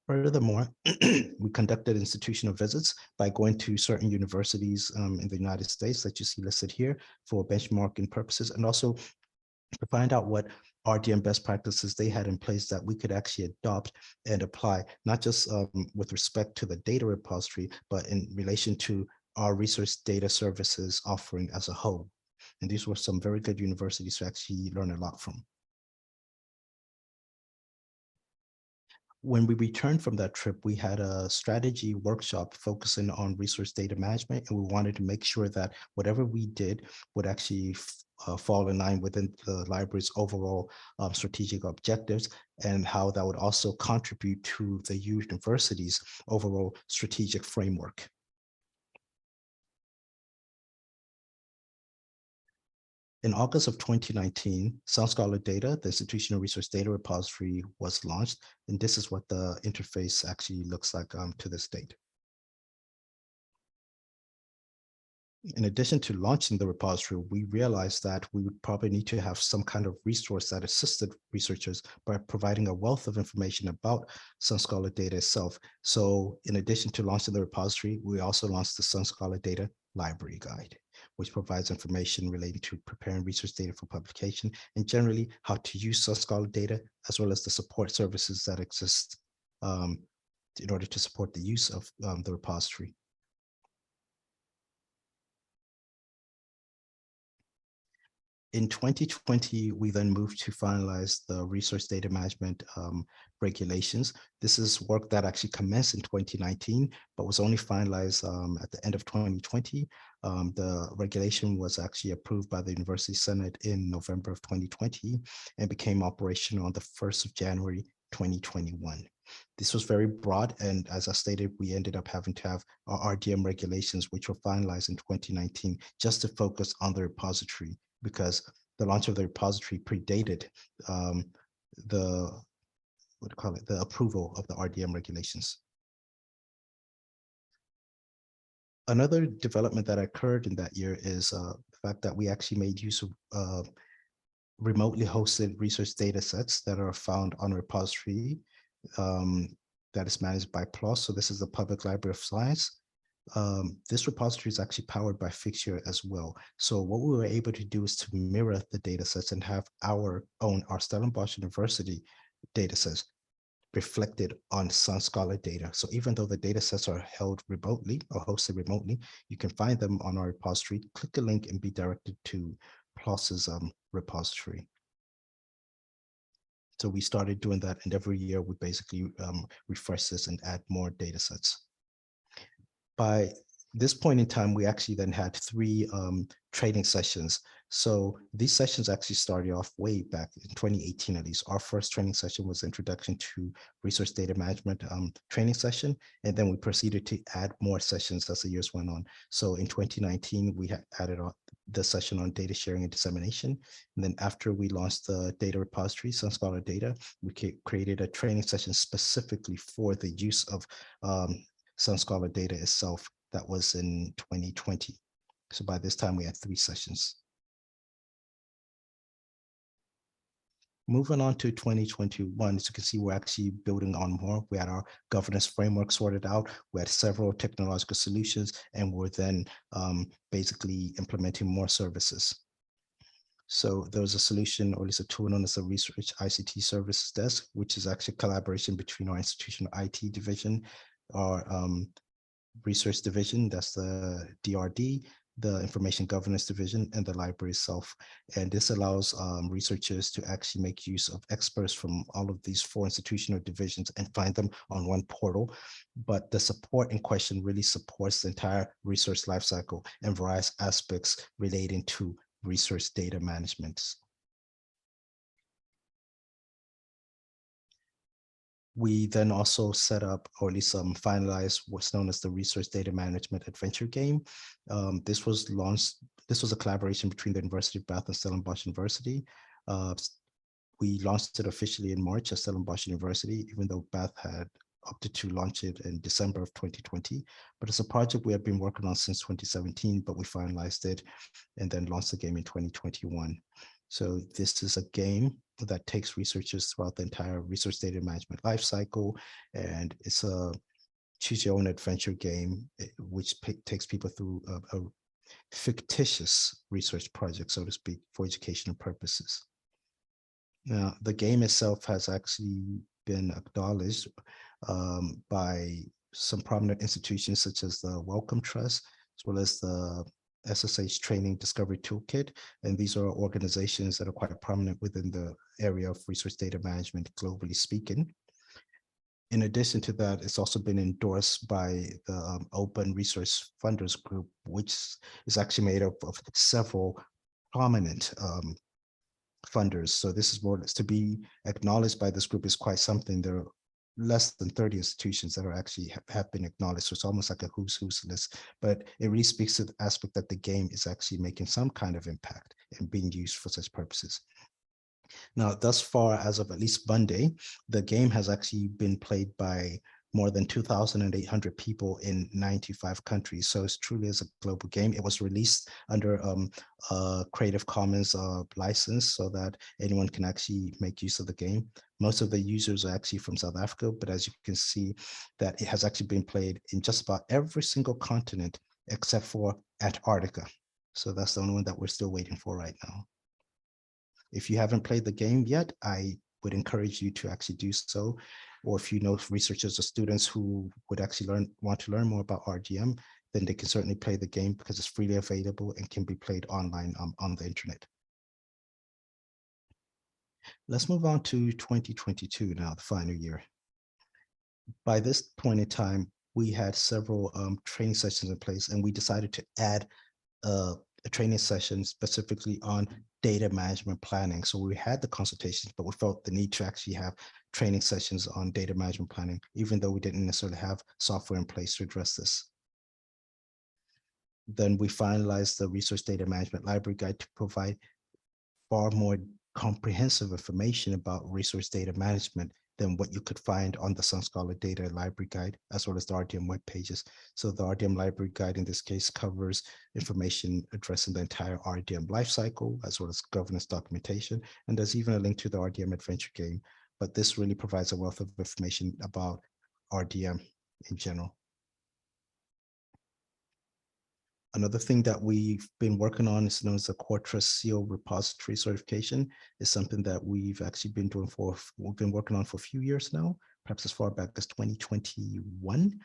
Speaker 4: Furthermore, we conducted institutional visits by going to certain universities in the United States that you see listed here for benchmarking purposes, and also to find out what RDM best practices they had in place that we could actually adopt and apply, not just with respect to the data repository, but in relation to our research data services offering as a whole. And these were some very good universities to actually learn a lot from. When we returned from that trip, we had a strategy workshop focusing on resource data management, and we wanted to make sure that whatever we did would actually fall in line within the library's overall strategic objectives, and how that would also contribute to the university's overall strategic framework. In August of 2019, SoundScholar Data, the institutional resource data repository, was launched, and this is what the interface actually looks like to this date. In addition to launching the repository, we realized that we would probably need to have some kind of resource that assisted researchers by providing a wealth of information about SoundScholar Data itself. So in addition to launching the repository, we also launched the SoundScholar Data Library Guide, which provides information relating to preparing research data for publication and generally how to use SoundScholar data, as well as the support services that exist in order to support the use of the repository. In 2020, we then moved to finalize the resource data management regulations. This is work that actually commenced in 2019, but was only finalized at the end of 2020. The regulation was actually approved by the University Senate in November of 2020 and became operational on the 1st of January, 2021. This was very broad, and as I stated, we ended up having to have our RDM regulations, which were finalized in 2019, just to focus on the repository, because the launch of the repository predated the approval of the RDM regulations. Another development that occurred in that year is the fact that we actually made use of remotely hosted research data sets that are found on a repository that is managed by PLOS. So this is the Public Library of Science. This repository is actually powered by Fixture as well. So what we were able to do is to mirror the data sets and have our Stellenbosch University data sets reflected on SoundScholar data. So even though the data sets are held remotely or hosted remotely, you can find them on our repository, click a link and be directed to PLOS's repository. So we started doing that, and every year we basically refresh this and add more data sets. By this point in time, we actually then had 3 training sessions. So these sessions actually started off way back in 2018, at least. Our first training session was Introduction to Resource Data Management training session. And then we proceeded to add more sessions as the years went on. So in 2019, we had added the session on data sharing and dissemination. And then after we launched the data repository, SoundScholar Data, we created a training session specifically for the use of SoundScholar data itself. That was in 2020. So by this time we had 3 sessions. Moving on to 2021, as you can see, we're actually building on more. We had our governance framework sorted out. We had several technological solutions, and we're then basically implementing more services. So there was a solution, or at least a tool known as the Research ICT Services Desk, which is actually collaboration between our institutional IT division, our research division, that's the DRD, the Information Governance Division, and the library itself. And this allows researchers to actually make use of experts from all of these 4 institutional divisions and find them on one portal. But the support in question really supports the entire research lifecycle and various aspects relating to research data management. We then also set up, or at least finalized, what's known as the Research Data Management Adventure Game. This was launched, this was a collaboration between the University of Bath and Stellenbosch University. We launched it officially in March at Stellenbosch University, even though Bath had opted to launch it in December of 2020. But it's a project we have been working on since 2017, but we finalized it and then launched the game in 2021. So this is a game that takes researchers throughout the entire research data management lifecycle, and it's a choose your own adventure game, which takes people through a fictitious research project, so to speak, for educational purposes. Now, the game itself has actually been acknowledged by some prominent institutions such as the Wellcome Trust, as well as the SSH Training Discovery Toolkit. And these are organizations that are quite prominent within the area of research data management, globally speaking. In addition to that, it's also been endorsed by the Open Research Funders Group, which is actually made up of several prominent funders. So this is more or less to be acknowledged by this group is quite something. There are less than 30 institutions that are actually have been acknowledged. So it's almost like a who's list, but it really speaks to the aspect that the game is actually making some kind of impact and being used for such purposes. Now, thus far, as of at least Monday, the game has actually been played by more than 2,800 people in 95 countries. So it truly is a global game. It was released under a Creative Commons license so that anyone can actually make use of the game. Most of the users are actually from South Africa, but as you can see that it has actually been played in just about every single continent except for Antarctica. So that's the only one that we're still waiting for right now. If you haven't played the game yet, I would encourage you to actually do so. Or if you know researchers or students who would actually want to learn more about RDM, then they can certainly play the game because it's freely available and can be played online on the internet. Let's move on to 2022 now, the final year. By this point in time, we had several training sessions in place, and we decided to add a training session specifically on data management planning. So we had the consultations, but we felt the need to actually have training sessions on data management planning, even though we didn't necessarily have software in place to address this. Then we finalized the Research Data Management Library Guide to provide far more comprehensive information about resource data management than what you could find on the SunScholar Data Library Guide, as well as the RDM web pages. So the RDM Library Guide in this case covers information addressing the entire RDM lifecycle, as well as governance documentation. And there's even a link to the RDM Adventure Game, but this really provides a wealth of information about RDM in general. Another thing that we've been working on is known as the Core Trust Seal Repository Certification. Is something that we've actually been doing we've been working on for a few years now, perhaps as far back as 2021.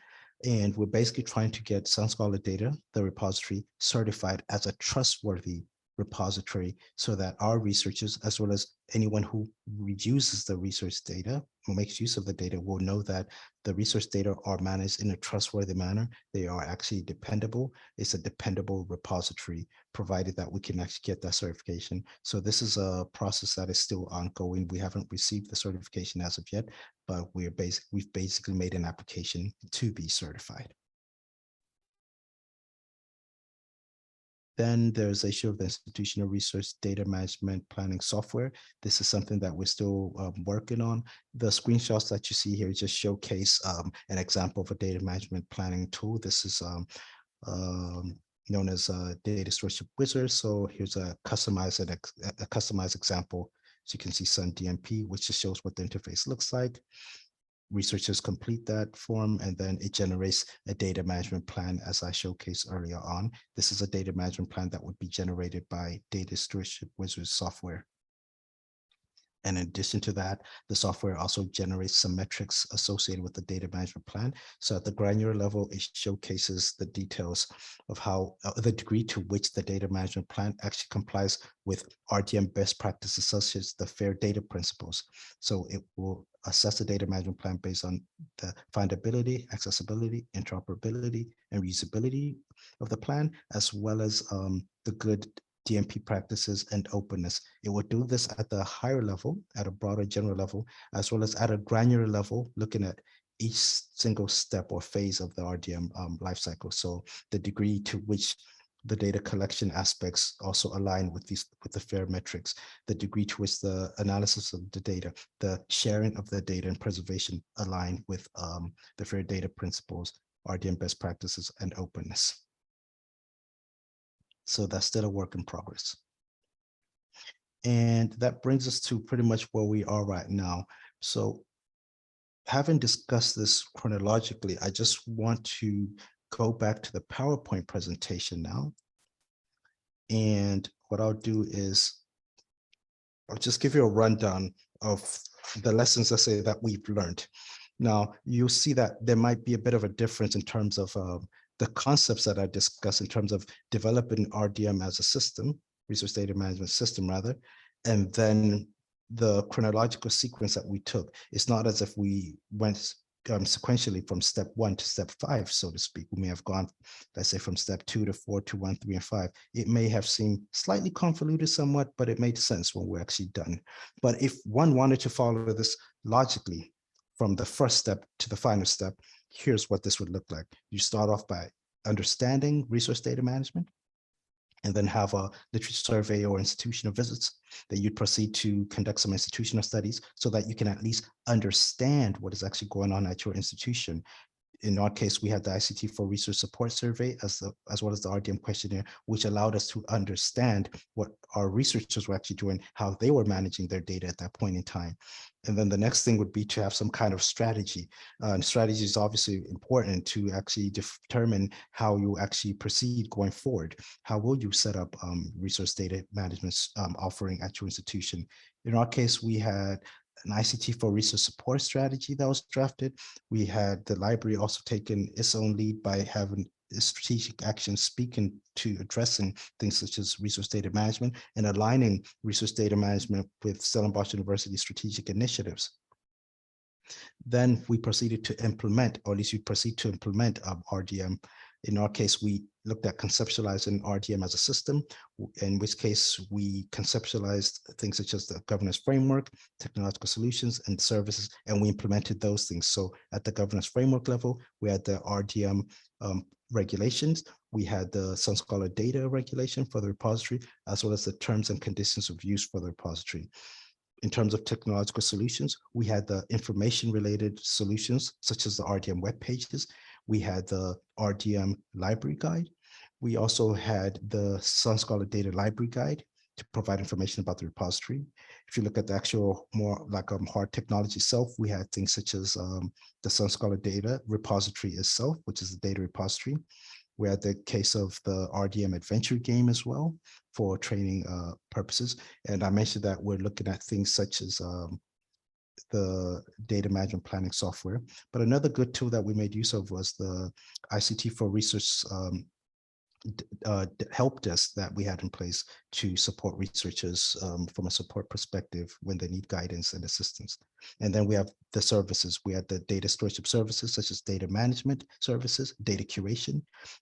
Speaker 4: And we're basically trying to get SunScholar Data, the repository, certified as a trustworthy repository so that our researchers, as well as anyone who uses the research data, who makes use of the data, will know that the research data are managed in a trustworthy manner. They are actually dependable. It's a dependable repository, provided that we can actually get that certification. So this is a process that is still ongoing. We haven't received the certification as of yet, but we've basically made an application to be certified. Then there's the issue of the institutional research data management planning software. This is something that we're still working on. The screenshots that you see here just showcase an example of a data management planning tool. This is known as a data stewardship wizard. So here's a customized example. So you can see SunDMP, which just shows what the interface looks like. Researchers complete that form, and then it generates a data management plan, as I showcased earlier on. This is a data management plan that would be generated by Data Stewardship Wizard software. And in addition to that, the software also generates some metrics associated with the data management plan. So at the granular level, it showcases the details of how the degree to which the data management plan actually complies with RDM best practices, such as the fair data principles. So it will assess the data management plan based on the findability, accessibility, interoperability, and reusability of the plan, as well as the good DMP practices and openness. It would do this at the higher level, at a broader general level, as well as at a granular level, looking at each single step or phase of the RDM lifecycle. So the degree to which the data collection aspects also align with the FAIR metrics, the degree to which the analysis of the data, the sharing of the data and preservation align with the FAIR data principles, RDM best practices, and openness. So that's still a work in progress. And that brings us to pretty much where we are right now. So having discussed this chronologically, I just want to go back to the PowerPoint presentation now. And what I'll do is I'll just give you a rundown of the lessons, let's say, that we've learned. Now, you'll see that there might be a bit of a difference in terms of the concepts that I discussed in terms of developing RDM as a system, resource data management system rather, and then the chronological sequence that we took. It's not as if we went sequentially from step 1 to step 5, so to speak. We may have gone, let's say, from step 2 to 4 to 1, 3, and 5. It may have seemed slightly convoluted somewhat, but it made sense when we're actually done. But if one wanted to follow this logically from the first step to the final step, here's what this would look like. You start off by understanding resource data management, and then have a literature survey or institutional visits. That you'd proceed to conduct some institutional studies so that you can at least understand what is actually going on at your institution. In our case, we had the ICT for Research Support Survey as well as the RDM questionnaire, which allowed us to understand what our researchers were actually doing, how they were managing their data at that point in time. And then the next thing would be to have some kind of strategy. And strategy is obviously important to actually determine how you actually proceed going forward. How will you set up resource data management offering at your institution? In our case, we had an ICT for research support strategy that was drafted. We had the library also taken its own lead by having strategic action speaking to addressing things such as resource data management and aligning resource data management with Stellenbosch University strategic initiatives. Then we proceeded to implement, or at least we proceed to implement RDM. In our case, we looked at conceptualizing RDM as a system, in which case we conceptualized things such as the governance framework, technological solutions, and services, and we implemented those things. So at the governance framework level, we had the RDM regulations, we had the Sun Scholar data regulation for the repository, as well as the terms and conditions of use for the repository. In terms of technological solutions, we had the information-related solutions, such as the RDM web pages. We had the RDM library guide. We also had the Sun Scholar Data Library Guide to provide information about the repository. If you look at the actual more like hard technology itself, we had things such as the Sun Scholar Data Repository itself, which is the data repository. We had the case of the RDM adventure game as well for training purposes. And I mentioned that we're looking at things such as the data management planning software. But another good tool that we made use of was the ICT for Research help desk that we had in place to support researchers from a support perspective when they need guidance and assistance. And then we have the services. We had the data stewardship services, such as data management services, data curation.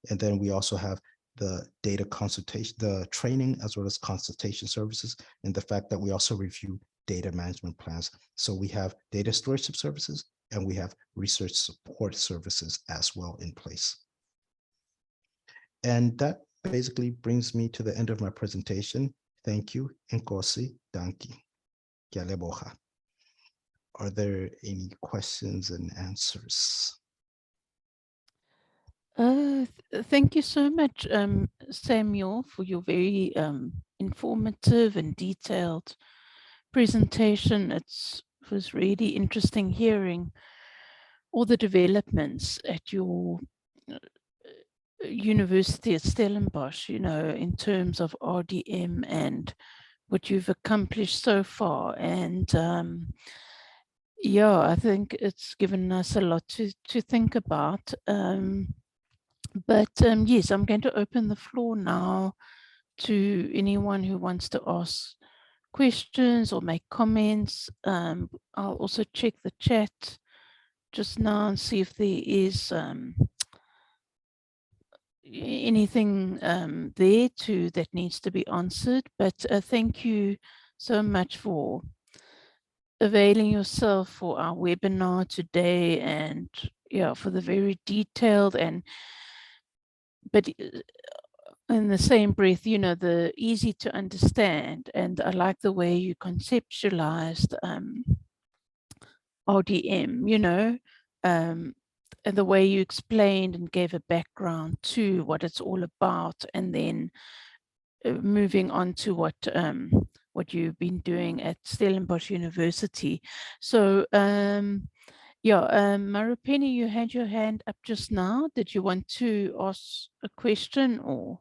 Speaker 4: And then we also have the data consultation, the training, as well as consultation services, and the fact that we also review data management plans. So we have data stewardship services and we have research support services as well in place. And that basically brings me to the end of my presentation. Thank you. Nkosi danki. Kyaleboha. Are there any questions and answers?
Speaker 1: Thank you so much, Samuel, for your very informative and detailed presentation. It was really interesting hearing all the developments at your University at Stellenbosch, you know, in terms of RDM and what you've accomplished so far. And yeah, I think it's given us a lot to think about. But yes, I'm going to open the floor now to anyone who wants to ask questions or make comments. I'll also check the chat just now and see if there is anything there too that needs to be answered. But thank you so much for availing yourself for our webinar today, and yeah, for the very detailed and but in the same breath, you know, the easy to understand. And I like the way you conceptualized RDM, you know, and the way you explained and gave a background to what it's all about, and then moving on to what you've been doing at Stellenbosch University. So yeah, Marupeni, you had your hand up just now. Did you want to ask a question or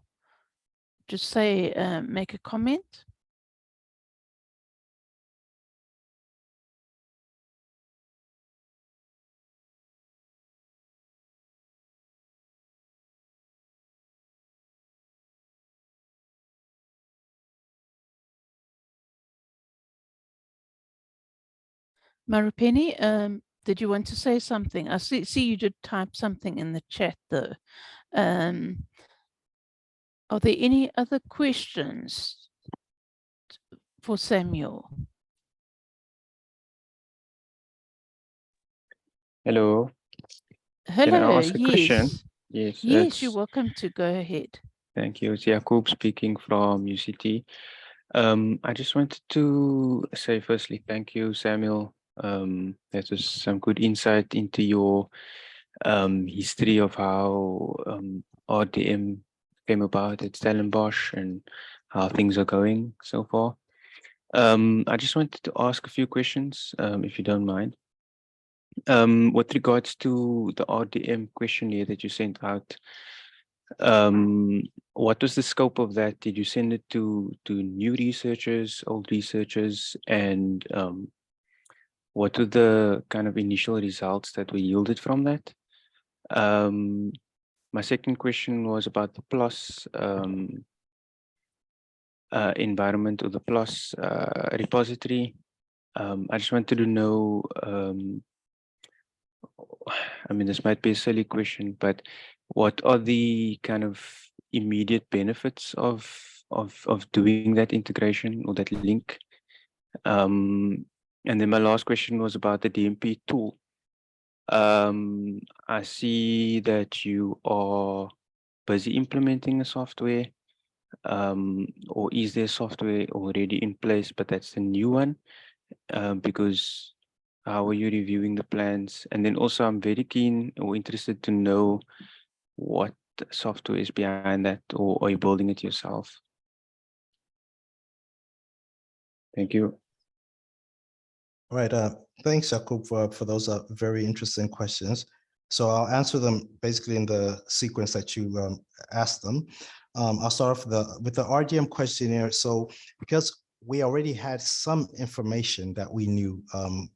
Speaker 1: just say, make a comment? Marupeni, did you want to say something? I see you did type something in the chat though. Are there any other questions for Samuel?
Speaker 5: Hello, can I
Speaker 1: Hello,
Speaker 5: ask a question?
Speaker 1: yes.
Speaker 5: Yes,
Speaker 1: Yes, you're
Speaker 5: it's,
Speaker 1: welcome to go ahead.
Speaker 5: thank you. It's Jakub speaking from UCT. I just wanted to say firstly, thank you, Samuel. That was some good insight into your history of how RDM came about at Stellenbosch and how things are going so far. I just wanted to ask a few questions, if you don't mind. With regards to the RDM questionnaire that you sent out, what was the scope of that? Did you send it to new researchers, old researchers, and what were the kind of initial results that were yielded from that? My second question was about the PLOS environment, or the PLOS repository. I just wanted to know, I mean, this might be a silly question, but what are the kind of immediate benefits of doing that integration or that link? And then my last question was about the DMP tool. I see that you are busy implementing the software, or is there software already in place, but that's the new one? Because how are you reviewing the plans? And then also I'm very keen or interested to know what software is behind that, or are you building it yourself? Thank you.
Speaker 4: All right. Thanks, Jakub, for those very interesting questions. So I'll answer them basically in the sequence that you asked them. I'll start off with the RDM questionnaire. So because we already had some information that we knew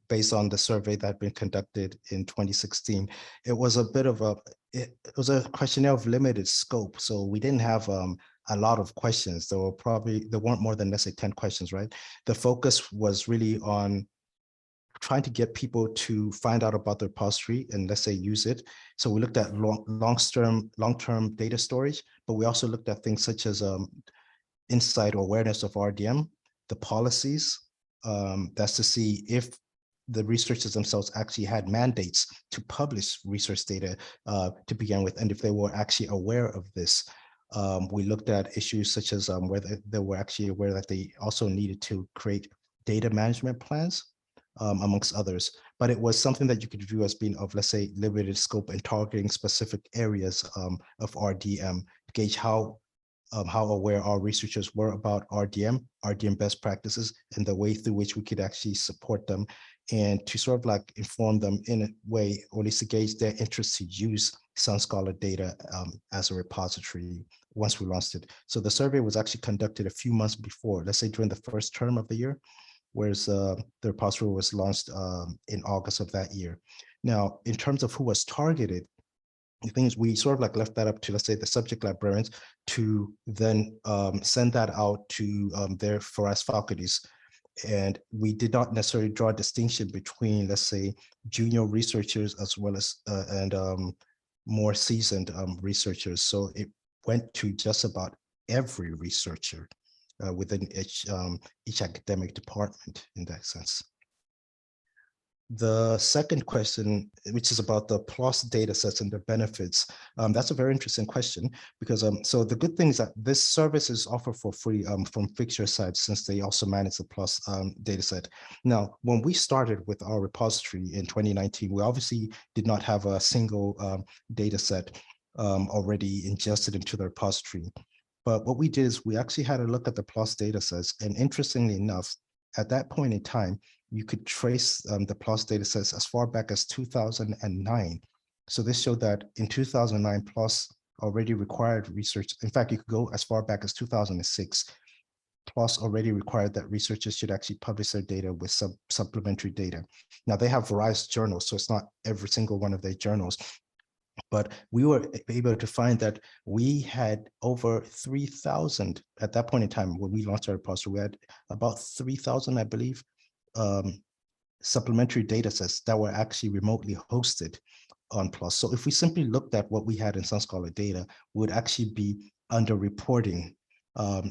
Speaker 4: based on the survey that had been conducted in 2016, it was a bit of it was a questionnaire of limited scope. So we didn't have a lot of questions. There weren't more than, let's say, 10 questions, right? The focus was really on trying to get people to find out about the repository and, let's say, use it. So we looked at long-term data storage, but we also looked at things such as insight or awareness of RDM, the policies. That's to see if the researchers themselves actually had mandates to publish research data to begin with, and if they were actually aware of this. We looked at issues such as whether they were actually aware that they also needed to create data management plans, amongst others. But it was something that you could view as being of, let's say, limited scope and targeting specific areas of RDM to gauge how how aware our researchers were about RDM best practices, and the way through which we could actually support them, and to sort of like inform them in a way, or at least to gauge their interest to use SunScholar data as a repository once we launched it. So the survey was actually conducted a few months before, let's say during the first term of the year, whereas the repository was launched in August of that year. Now, in terms of who was targeted, the thing is, we sort of like left that up to, let's say, the subject librarians to then send that out to their FORAS faculties. And we did not necessarily draw a distinction between, let's say, junior researchers as well as more seasoned researchers. So it went to just about every researcher within each academic department in that sense. The second question, which is about the PLOS data sets and their benefits, that's a very interesting question, because so the good thing is that this service is offered for free from Fixture side, since they also manage the PLOS data set. Now, when we started with our repository in 2019, we obviously did not have a single data set already ingested into the repository. But what we did is we actually had a look at the PLOS data sets, and interestingly enough, at that point in time, you could trace the PLOS data sets as far back as 2009. So this showed that in 2009, PLOS already required research. In fact, you could go as far back as 2006. PLOS already required that researchers should actually publish their data with supplementary data. Now, they have various journals, so it's not every single one of their journals. But we were able to find that we had over 3,000 at that point in time when we launched our repository. We had about 3,000, I believe, supplementary data sets that were actually remotely hosted on PLOS. So if we simply looked at what we had in SunScholar data, we would actually be under-reporting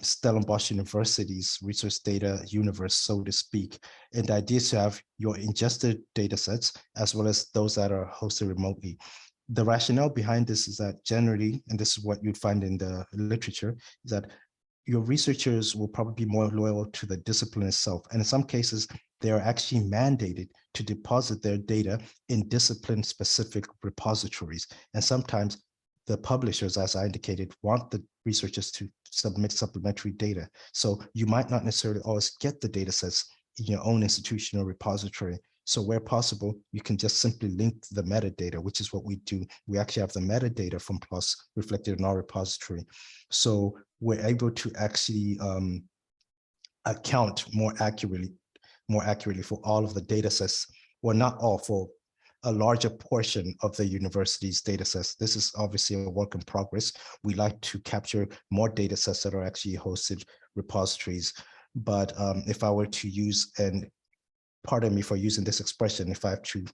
Speaker 4: Stellenbosch University's research data universe, so to speak. And the idea is to have your ingested data sets as well as those that are hosted remotely. The rationale behind this is that generally, and this is what you'd find in the literature, is that your researchers will probably be more loyal to the discipline itself. And in some cases, they are actually mandated to deposit their data in discipline-specific repositories. And sometimes the publishers, as I indicated, want the researchers to submit supplementary data. So you might not necessarily always get the data sets in your own institutional repository. So where possible, you can just simply link the metadata, which is what we do. We actually have the metadata from PLOS reflected in our repository. So we're able to actually account more accurately for all of the data sets, well, not all, for a larger portion of the university's data sets. This is obviously a work in progress. We like to capture more data sets that are actually hosted repositories. But if I were to use, and pardon me for using this expression, if I have to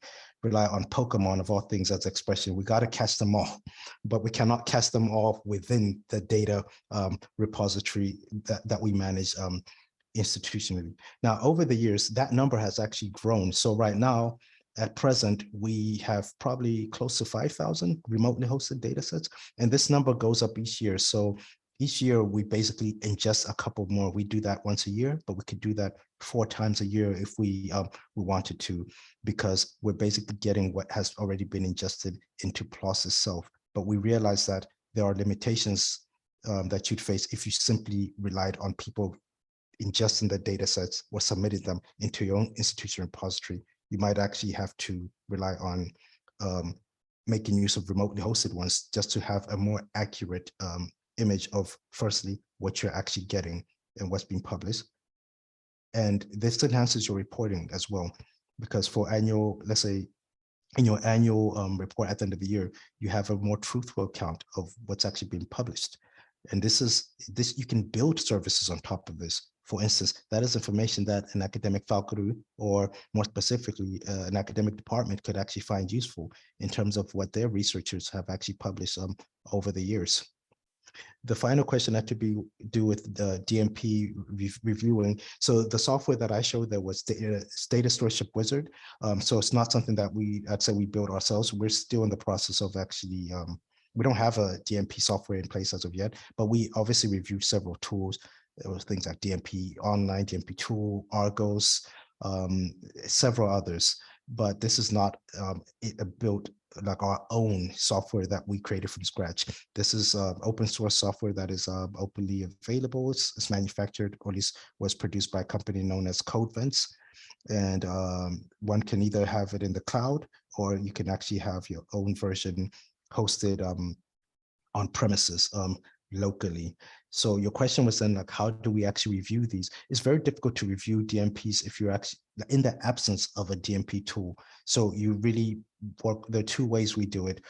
Speaker 4: rely on Pokemon of all things as expression, we got to catch them all, but we cannot catch them all within the data repository that we manage institutionally. Now, over the years, that number has actually grown. So right now, at present, we have probably close to 5,000 remotely hosted data sets, and this number goes up each year. So each year, we basically ingest a couple more. We do that once a year, but we could do that 4 times a year if we wanted to, because we're basically getting what has already been ingested into PLOS itself. But we realize that there are limitations that you'd face if you simply relied on people ingesting the data sets or submitting them into your own institutional repository. You might actually have to rely on making use of remotely hosted ones just to have a more accurate image of, firstly, what you're actually getting and what's being published. And this enhances your reporting as well, because for annual, let's say, in your annual report at the end of the year, you have a more truthful account of what's actually being published. And this you can build services on top of this. For instance, that is information that an academic faculty, or more specifically, an academic department could actually find useful in terms of what their researchers have actually published over the years. The final question had to do with the DMP reviewing. So the software that I showed there was Data Stewardship Wizard. So it's not something that I'd say we built ourselves. We're still in the process of actually, we don't have a DMP software in place as of yet, but we obviously reviewed several tools. There were things like DMP Online, DMP Tool, Argos, several others. but this is not built like our own software that we created from scratch. This is open source software that is openly available. It's manufactured, or at least was produced by a company known as CodeVents. And one can either have it in the cloud, or you can actually have your own version hosted on premises locally. So your question was then, like, how do we actually review these? It's very difficult to review DMPs if you're actually in the absence of a DMP tool. So you really work, there are two ways we do it.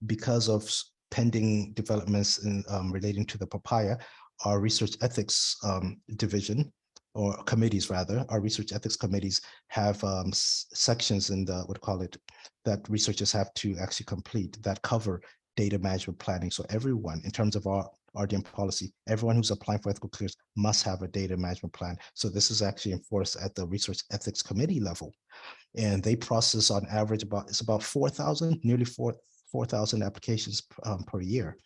Speaker 4: Because of pending developments in relating to the papaya, our research ethics division, or committees rather, our research ethics committees have sections in the, what call it, that researchers have to actually complete that cover data management planning. So everyone, in terms of our RDM policy, everyone who's applying for ethical clearance must have a data management plan. So this is actually enforced at the research ethics committee level. And they process on average about 4,000, nearly 4,000 applications per year.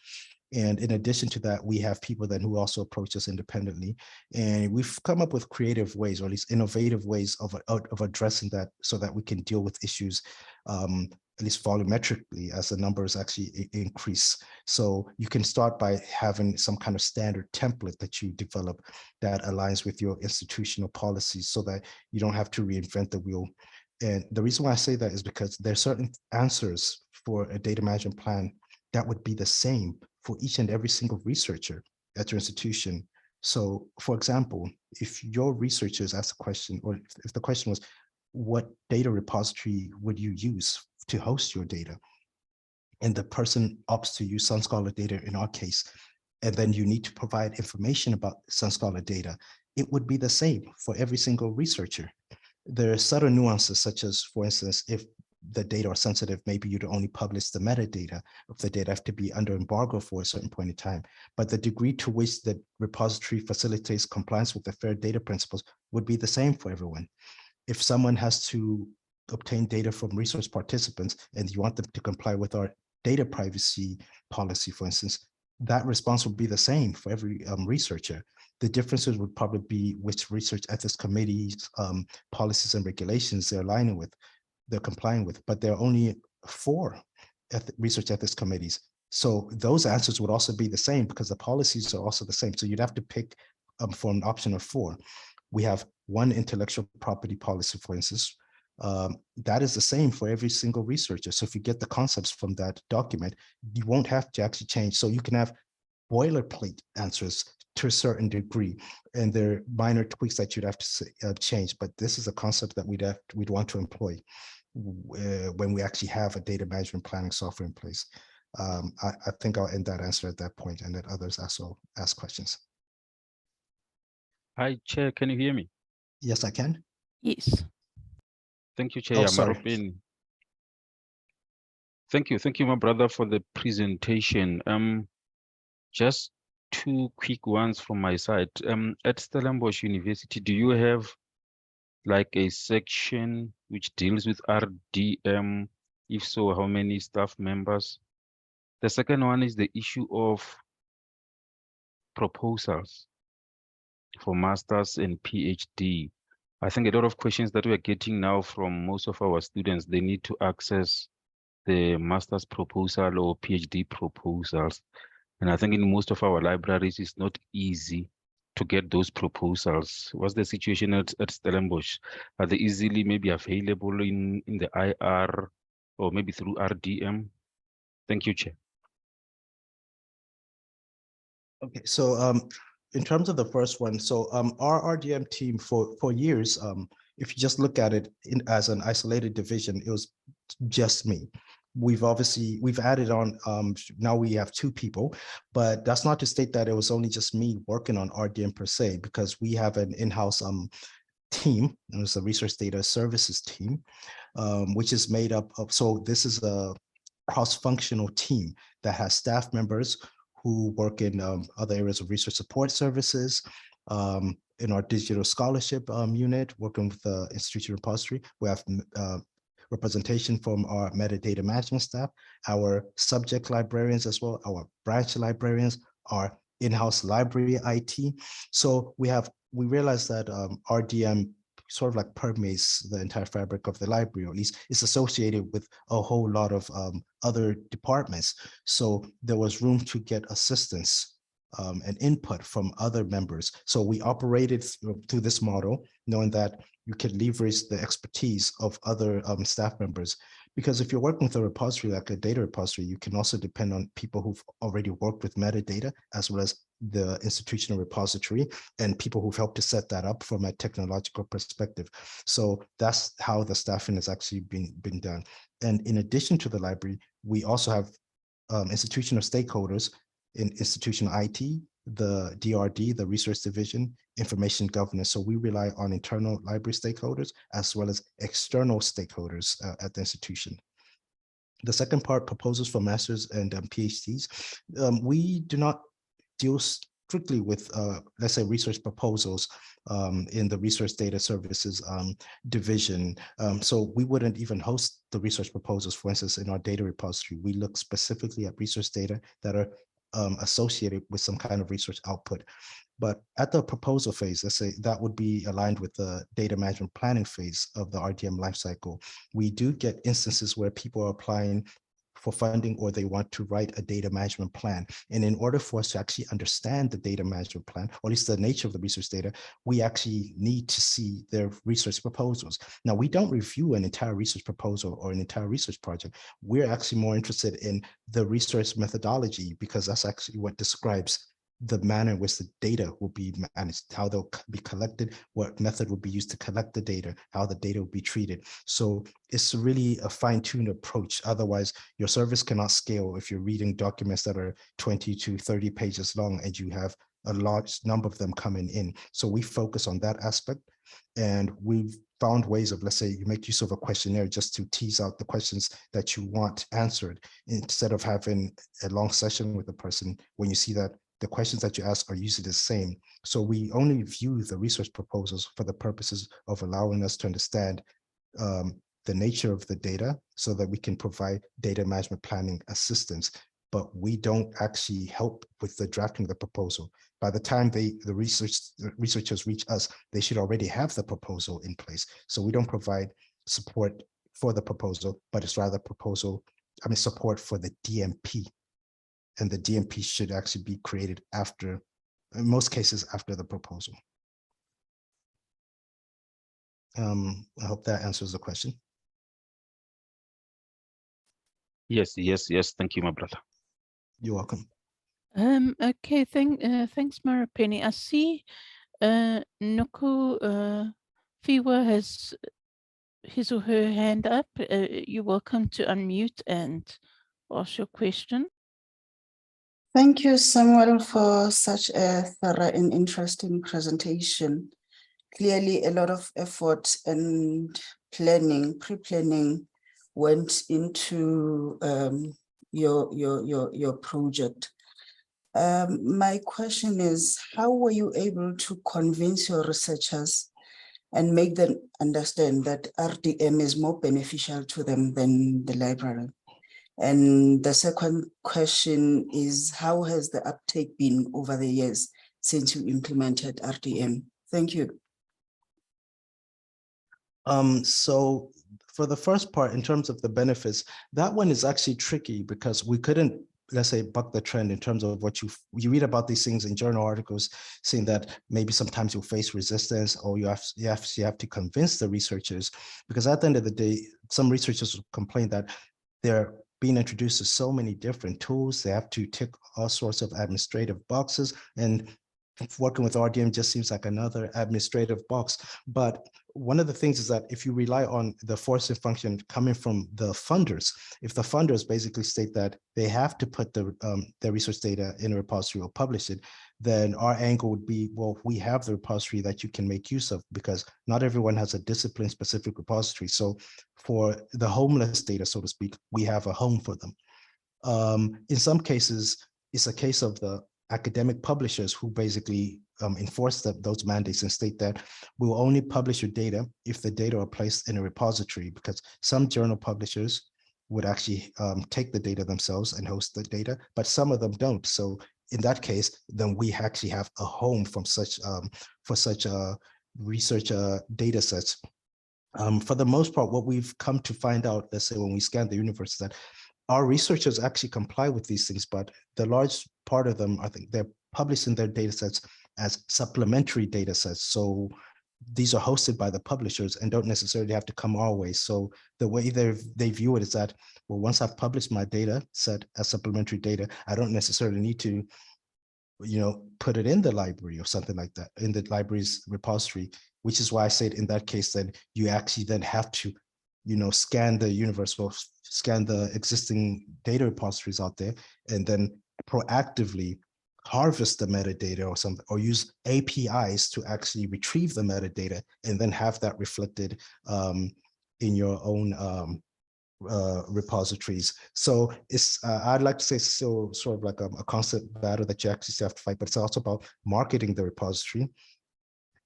Speaker 4: And in addition to that, we have people then who also approach us independently. And we've come up with creative ways, or at least innovative ways of addressing that, so that we can deal with issues at least volumetrically as the numbers actually increase. So you can start by having some kind of standard template that you develop that aligns with your institutional policies, so that you don't have to reinvent the wheel. And the reason why I say that is because there are certain answers for a data management plan that would be the same for each and every single researcher at your institution. So for example, if your researchers asked a question, or if the question was, what data repository would you use to host your data? And the person opts to use SunScholar data in our case, and then you need to provide information about SunScholar data, it would be the same for every single researcher. There are subtle nuances, such as, for instance, if the data are sensitive, maybe you'd only publish the metadata if the data have to be under embargo for a certain point in time. But the degree to which the repository facilitates compliance with the fair data principles would be the same for everyone. If someone has to obtain data from research participants and you want them to comply with our data privacy policy, for instance, that response will be the same for every researcher. The differences would probably be which research ethics committees, policies and regulations they're aligning with, they're complying with, but there are only 4 research ethics committees. So those answers would also be the same, because the policies are also the same. So you'd have to pick for an option of 4. We have one intellectual property policy, for instance, that is the same for every single researcher. So if you get the concepts from that document, you won't have to actually change. So you can have boilerplate answers to a certain degree, and there are minor tweaks that you'd have to change. But this is a concept that we'd want to employ when we actually have a data management planning software in place. I think I'll end that answer at that point, and let others also ask questions.
Speaker 2: Hi, Chair, can you hear me?
Speaker 4: Yes, I can.
Speaker 1: Yes.
Speaker 2: Thank you, Chair.
Speaker 4: Oh, sorry.
Speaker 2: Thank you, my brother, for the presentation. Just 2 quick ones from my side. At Stellenbosch University, do you have like a section which deals with RDM? If so, how many staff members? The second one is the issue of proposals for masters and PhD. I think a lot of questions that we're getting now from most of our students, they need to access the master's proposal or PhD proposals. And I think in most of our libraries, it's not easy to get those proposals. What's the situation at Stellenbosch? Are they easily maybe available in the IR or maybe through RDM? Thank you, Chair.
Speaker 4: Okay, so in terms of the first one, so our RDM team for years, if you just look at it as an isolated division, it was just me. We've added on, now we have 2 people, but that's not to state that it was only just me working on RDM per se, because we have an in-house team, and it's a research data services team, which is made up of, so this is a cross-functional team that has staff members who work in other areas of research support services, in our digital scholarship unit, working with the institutional repository. We have representation from our metadata management staff, our subject librarians as well, our branch librarians, our in-house library IT. So we realized that RDM sort of like permeates the entire fabric of the library, or at least it's associated with a whole lot of other departments. So there was room to get assistance and input from other members. So we operated through this model, knowing that you can leverage the expertise of other staff members. Because if you're working with a repository like a data repository, you can also depend on people who've already worked with metadata, as well as the institutional repository and people who've helped to set that up from a technological perspective. So that's how the staffing has actually been done. And in addition to the library, we also have institutional stakeholders in institutional IT, the DRD, the research division, information governance. So we rely on internal library stakeholders as well as external stakeholders at the institution. The second part, proposals for masters and PhDs. We do not deal strictly with, let's say, research proposals in the research data services division. So we wouldn't even host the research proposals, for instance, in our data repository. We look specifically at research data that are associated with some kind of research output. But at the proposal phase, let's say that would be aligned with the data management planning phase of the RDM lifecycle. We do get instances where people are applying for funding or they want to write a data management plan. And in order for us to actually understand the data management plan, or at least the nature of the research data, we actually need to see their research proposals. Now, we don't review an entire research proposal or an entire research project. We're actually more interested in the research methodology, because that's actually what describes the manner in which the data will be managed, how they'll be collected, what method will be used to collect the data, how the data will be treated. So it's really a fine-tuned approach. Otherwise, your service cannot scale if you're reading documents that are 20 to 30 pages long and you have a large number of them coming in. So we focus on that aspect. And we've found ways of, let's say, you make use of a questionnaire just to tease out the questions that you want answered, instead of having a long session with a person when you see that the questions that you ask are usually the same. So we only view the research proposals for the purposes of allowing us to understand the nature of the data so that we can provide data management planning assistance. But we don't actually help with the drafting of the proposal. By the time the researchers reach us, they should already have the proposal in place. So we don't provide support for the proposal, but it's rather support for the DMP. And the DMP should actually be created after, in most cases, after the proposal. I hope that answers the question.
Speaker 2: Yes. Thank you, my brother.
Speaker 4: You're welcome.
Speaker 1: Okay, thanks, Marapeni. I see Nuku Fiwa has his or her hand up. You're welcome to unmute and ask your question.
Speaker 6: Thank you, Samuel, for such a thorough and interesting presentation. Clearly, a lot of effort and pre-planning went into your project. My question is, how were you able to convince your researchers and make them understand that RDM is more beneficial to them than the library? And the second question is, how has the uptake been over the years since you implemented RDM? Thank you.
Speaker 4: So for the first part, in terms of the benefits, that one is actually tricky because we couldn't, let's say, buck the trend in terms of what you read about these things in journal articles, saying that maybe sometimes you'll face resistance, or you have to convince the researchers, because at the end of the day, some researchers will complain that they're being introduced to so many different tools. They have to tick all sorts of administrative boxes, and working with RDM just seems like another administrative box. But one of the things is that if you rely on the forcing function coming from the funders, if the funders basically state that they have to put their research data in a repository or publish it, then our angle would be, well, we have the repository that you can make use of, because not everyone has a discipline-specific repository. So for the homeless data, so to speak, we have a home for them. In some cases, it's a case of the academic publishers who basically enforce those mandates and state that we will only publish your data if the data are placed in a repository, because some journal publishers would actually take the data themselves and host the data, but some of them don't. So in that case, then we actually have a home from such for such research data sets. For the most part, what we've come to find out, let's say when we scan the universe, is that our researchers actually comply with these things, but the large part of them, I think they're publishing their data sets as supplementary data sets. So these are hosted by the publishers and don't necessarily have to come our way. So the way they view it is that, well, once I've published my data set as supplementary data, I don't necessarily need to, put it in the library or something like that, in the library's repository, which is why I said in that case, then you actually then have to, scan the universe or scan the existing data repositories out there and then proactively harvest the metadata or something, or use APIs to actually retrieve the metadata and then have that reflected in your own repositories. So it's I'd like to say it's still sort of like a constant battle that you actually still have to fight, but it's also about marketing the repository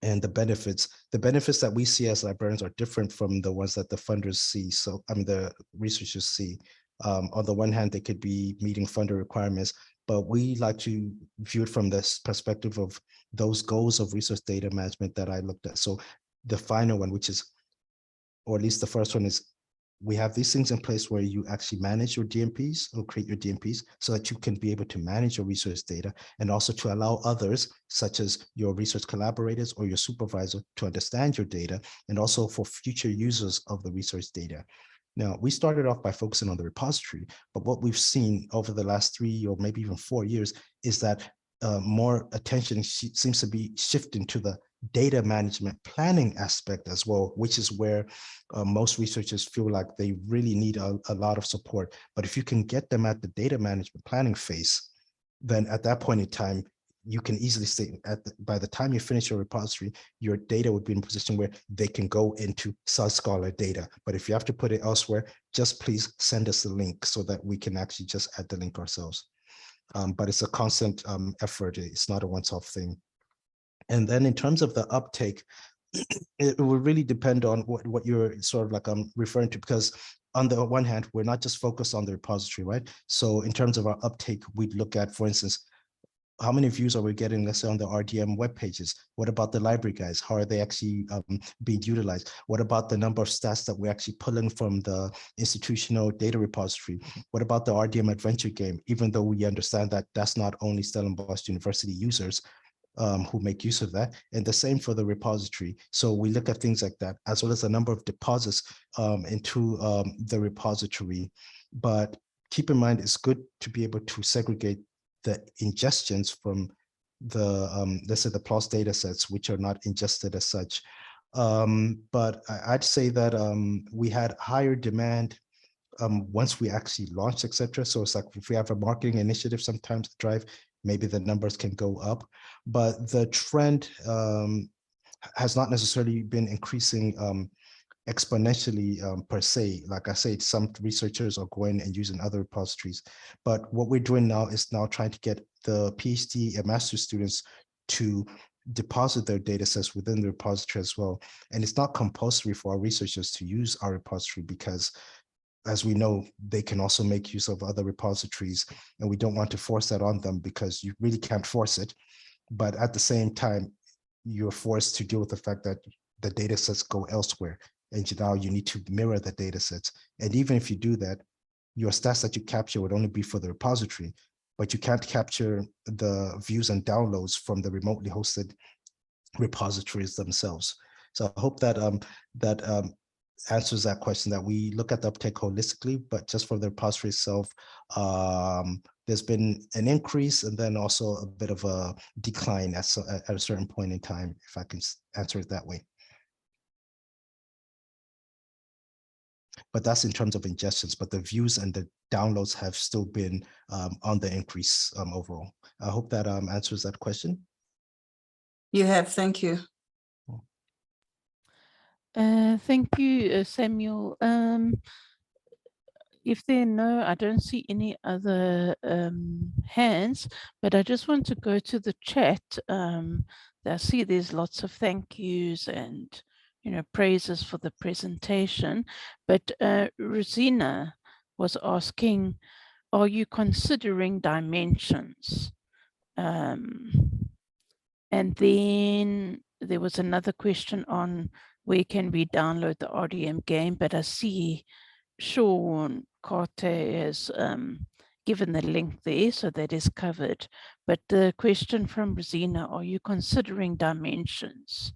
Speaker 4: and the benefits. The benefits that we see as librarians are different from the ones that the funders see. So I mean, the researchers see. On the one hand, they could be meeting funder requirements, but we like to view it from this perspective of those goals of resource data management that I looked at. So the final one, which is, or at least the first one, is we have these things in place where you actually manage your DMPs or create your DMPs so that you can be able to manage your research data, and also to allow others, such as your research collaborators or your supervisor, to understand your data, and also for future users of the research data. Now, we started off by focusing on the repository, but what we've seen over the last 3 or maybe even 4 years is that more attention seems to be shifting to the data management planning aspect as well, which is where most researchers feel like they really need a lot of support. But if you can get them at the data management planning phase, then at that point in time, you can easily say by the time you finish your repository, your data would be in a position where they can go into SciScholar data. But if you have to put it elsewhere, just please send us the link so that we can actually just add the link ourselves. But it's a constant effort. It's not a once-off thing. And then in terms of the uptake, it will really depend on what you're sort of like referring to, because on the one hand, we're not just focused on the repository, right? So in terms of our uptake, we'd look at, for instance, how many views are we getting, let's say, on the RDM web pages? What about the library guides? How are they actually being utilized? What about the number of stats that we're actually pulling from the institutional data repository? What about the RDM adventure game? Even though we understand that that's not only Stellenbosch University users who make use of that, and the same for the repository. So we look at things like that, as well as the number of deposits into the repository. But keep in mind, it's good to be able to segregate the ingestions from the, let's say, the PLOS data sets, which are not ingested as such. But I'd say that we had higher demand once we actually launched, etc. So it's like if we have a marketing initiative sometimes to drive, maybe the numbers can go up. But the trend has not necessarily been increasing exponentially per se. Like I said, some researchers are going and using other repositories. But what we're doing now is now trying to get the PhD and master students to deposit their data sets within the repository as well. And it's not compulsory for our researchers to use our repository because, as we know, they can also make use of other repositories, and we don't want to force that on them because you really can't force it. But at the same time, you're forced to deal with the fact that the data sets go elsewhere, and now you need to mirror the data sets. And even if you do that, your stats that you capture would only be for the repository, but you can't capture the views and downloads from the remotely hosted repositories themselves. So I hope that answers that question, that we look at the uptake holistically, but just for the repository itself, there's been an increase and then also a bit of a decline at a certain point in time, if I can answer it that way. But that's in terms of ingestions, but the views and the downloads have still been on the increase overall. I hope that answers that question.
Speaker 6: You have, thank you.
Speaker 1: Thank you, Samuel. If there are no, I don't see any other hands, but I just want to go to the chat. I see there's lots of thank yous and, praises for the presentation. But Rosina was asking, are you considering dimensions? And then there was another question on where can we download the RDM game, but I see Sean Carter has given the link there, so that is covered. But the question from Rosina, are you considering dimensions?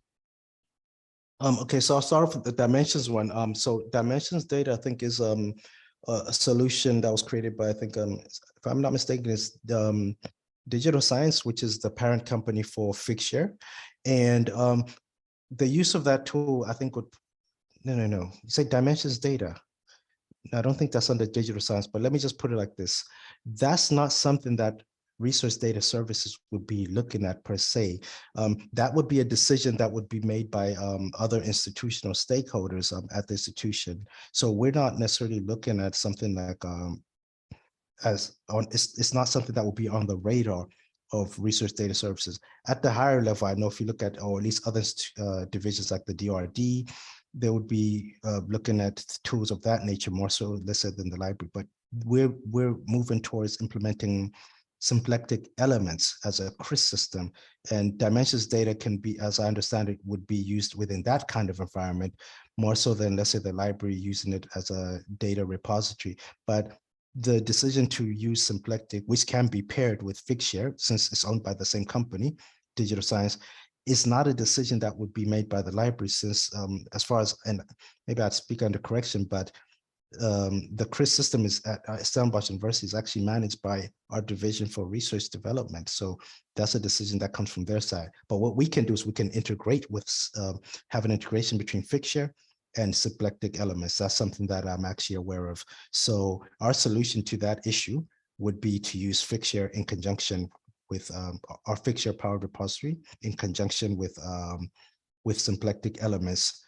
Speaker 4: Okay, so I'll start off with the dimensions one. So dimensions data, I think, is a solution that was created by, I think, if I'm not mistaken, it's Digital Science, which is the parent company for Figshare. And the use of that tool, I think, would, no. You say dimensions data. I don't think that's under digital science, but let me just put it like this. That's not something that research data services would be looking at per se. That would be a decision that would be made by other institutional stakeholders at the institution. So we're not necessarily looking at something like it's not something that will be on the radar of research data services. At the higher level, I know if you look at, or at least other divisions like the DRD, they would be looking at tools of that nature more so, let's say, than the library. But we're moving towards implementing symplectic elements as a CRIS system, and dimensions data can be, as I understand it, would be used within that kind of environment more so than, let's say, the library using it as a data repository. But the decision to use symplectic, which can be paired with Figshare, since it's owned by the same company, Digital Science, is not a decision that would be made by the library, since as far as, and maybe I'd speak under correction, but the CRIS system is at Stellenbosch University is actually managed by our division for research development. So that's a decision that comes from their side. But what we can do is we can integrate with, have an integration between Figshare and symplectic elements. That's something that I'm actually aware of. So our solution to that issue would be to use Figshare in conjunction with our Figshare powered repository in conjunction with symplectic elements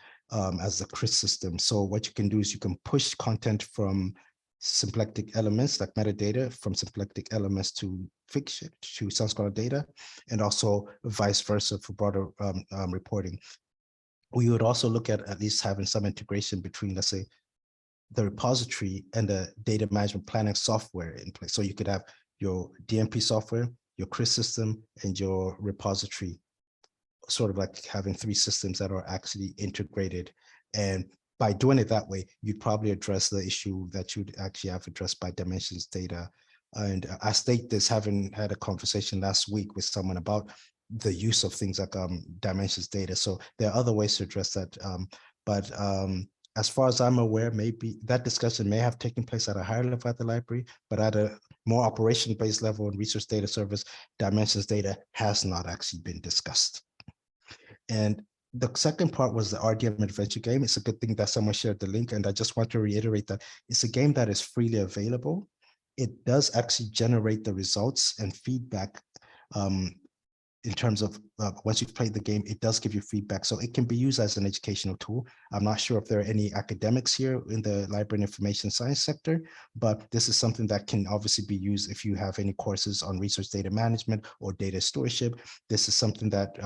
Speaker 4: as the CRIS system. So what you can do is you can push content from symplectic elements like metadata from symplectic elements to Figshare, to SoundScholar data, and also vice versa for broader reporting. We would also look at least having some integration between, let's say, the repository and the data management planning software in place. So you could have your DMP software, your CRIS system, and your repository, sort of like having three systems that are actually integrated. And by doing it that way, you'd probably address the issue that you'd actually have addressed by dimensions data. And I state this having had a conversation last week with someone about the use of things like dimensions data. So there are other ways to address that. But as far as I'm aware, maybe that discussion may have taken place at a higher level at the library, but at a more operation-based level in research data service, dimensions data has not actually been discussed. And the second part was the RDM adventure game. It's a good thing that someone shared the link, and I just want to reiterate that it's a game that is freely available. It does actually generate the results and feedback in terms of once you've played the game, it does give you feedback. So it can be used as an educational tool. I'm not sure if there are any academics here in the library and information science sector, but this is something that can obviously be used if you have any courses on research data management or data stewardship. This is something that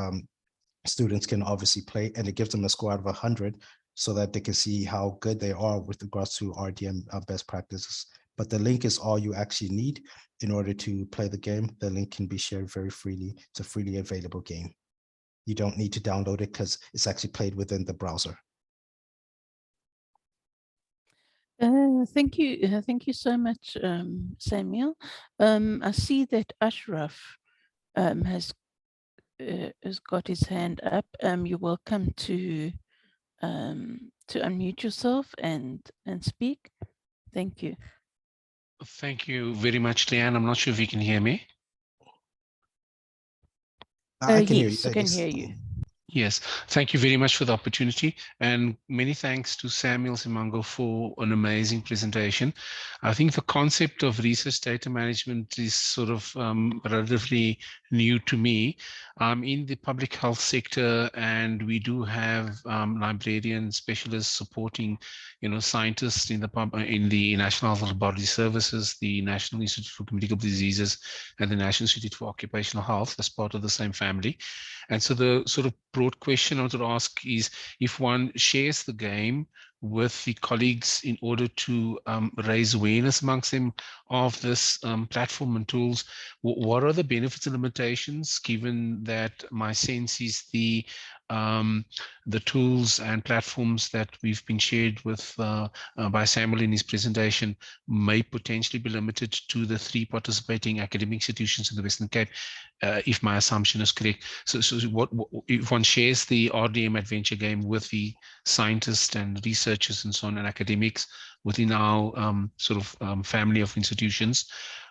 Speaker 4: students can obviously play, and it gives them a score out of 100 so that they can see how good they are with regards to RDM best practices. But the link is all you actually need in order to play the game. The link can be shared very freely. It's a freely available game. You don't need to download it because it's actually played within the browser.
Speaker 1: Thank you so much, Samuel. I see that Ashraf has got his hand up. You're welcome to unmute yourself and speak. Thank you.
Speaker 7: Thank you very much, Leanne. I'm not sure if you can hear me.
Speaker 4: I can hear you.
Speaker 1: Yes, I can hear you.
Speaker 7: Yes, thank you very much for the opportunity, and many thanks to Samuel Simango for an amazing presentation. I think the concept of research data management is sort of relatively new to me. I'm in the public health sector, and we do have librarian specialists supporting, scientists in the National Health Laboratory Services, the National Institute for Communicable Diseases, and the National Institute for Occupational Health as part of the same family. And so the sort of broad question I want to ask is, if one shares the game with the colleagues in order to raise awareness amongst them of this platform and tools, what are the benefits and limitations, given that my sense is the the tools and platforms that we've been shared with by Samuel in his presentation may potentially be limited to the 3 participating academic institutions in the Western Cape, if my assumption is correct. So what if one shares the RDM adventure game with the scientists and researchers and so on and academics within our family of institutions,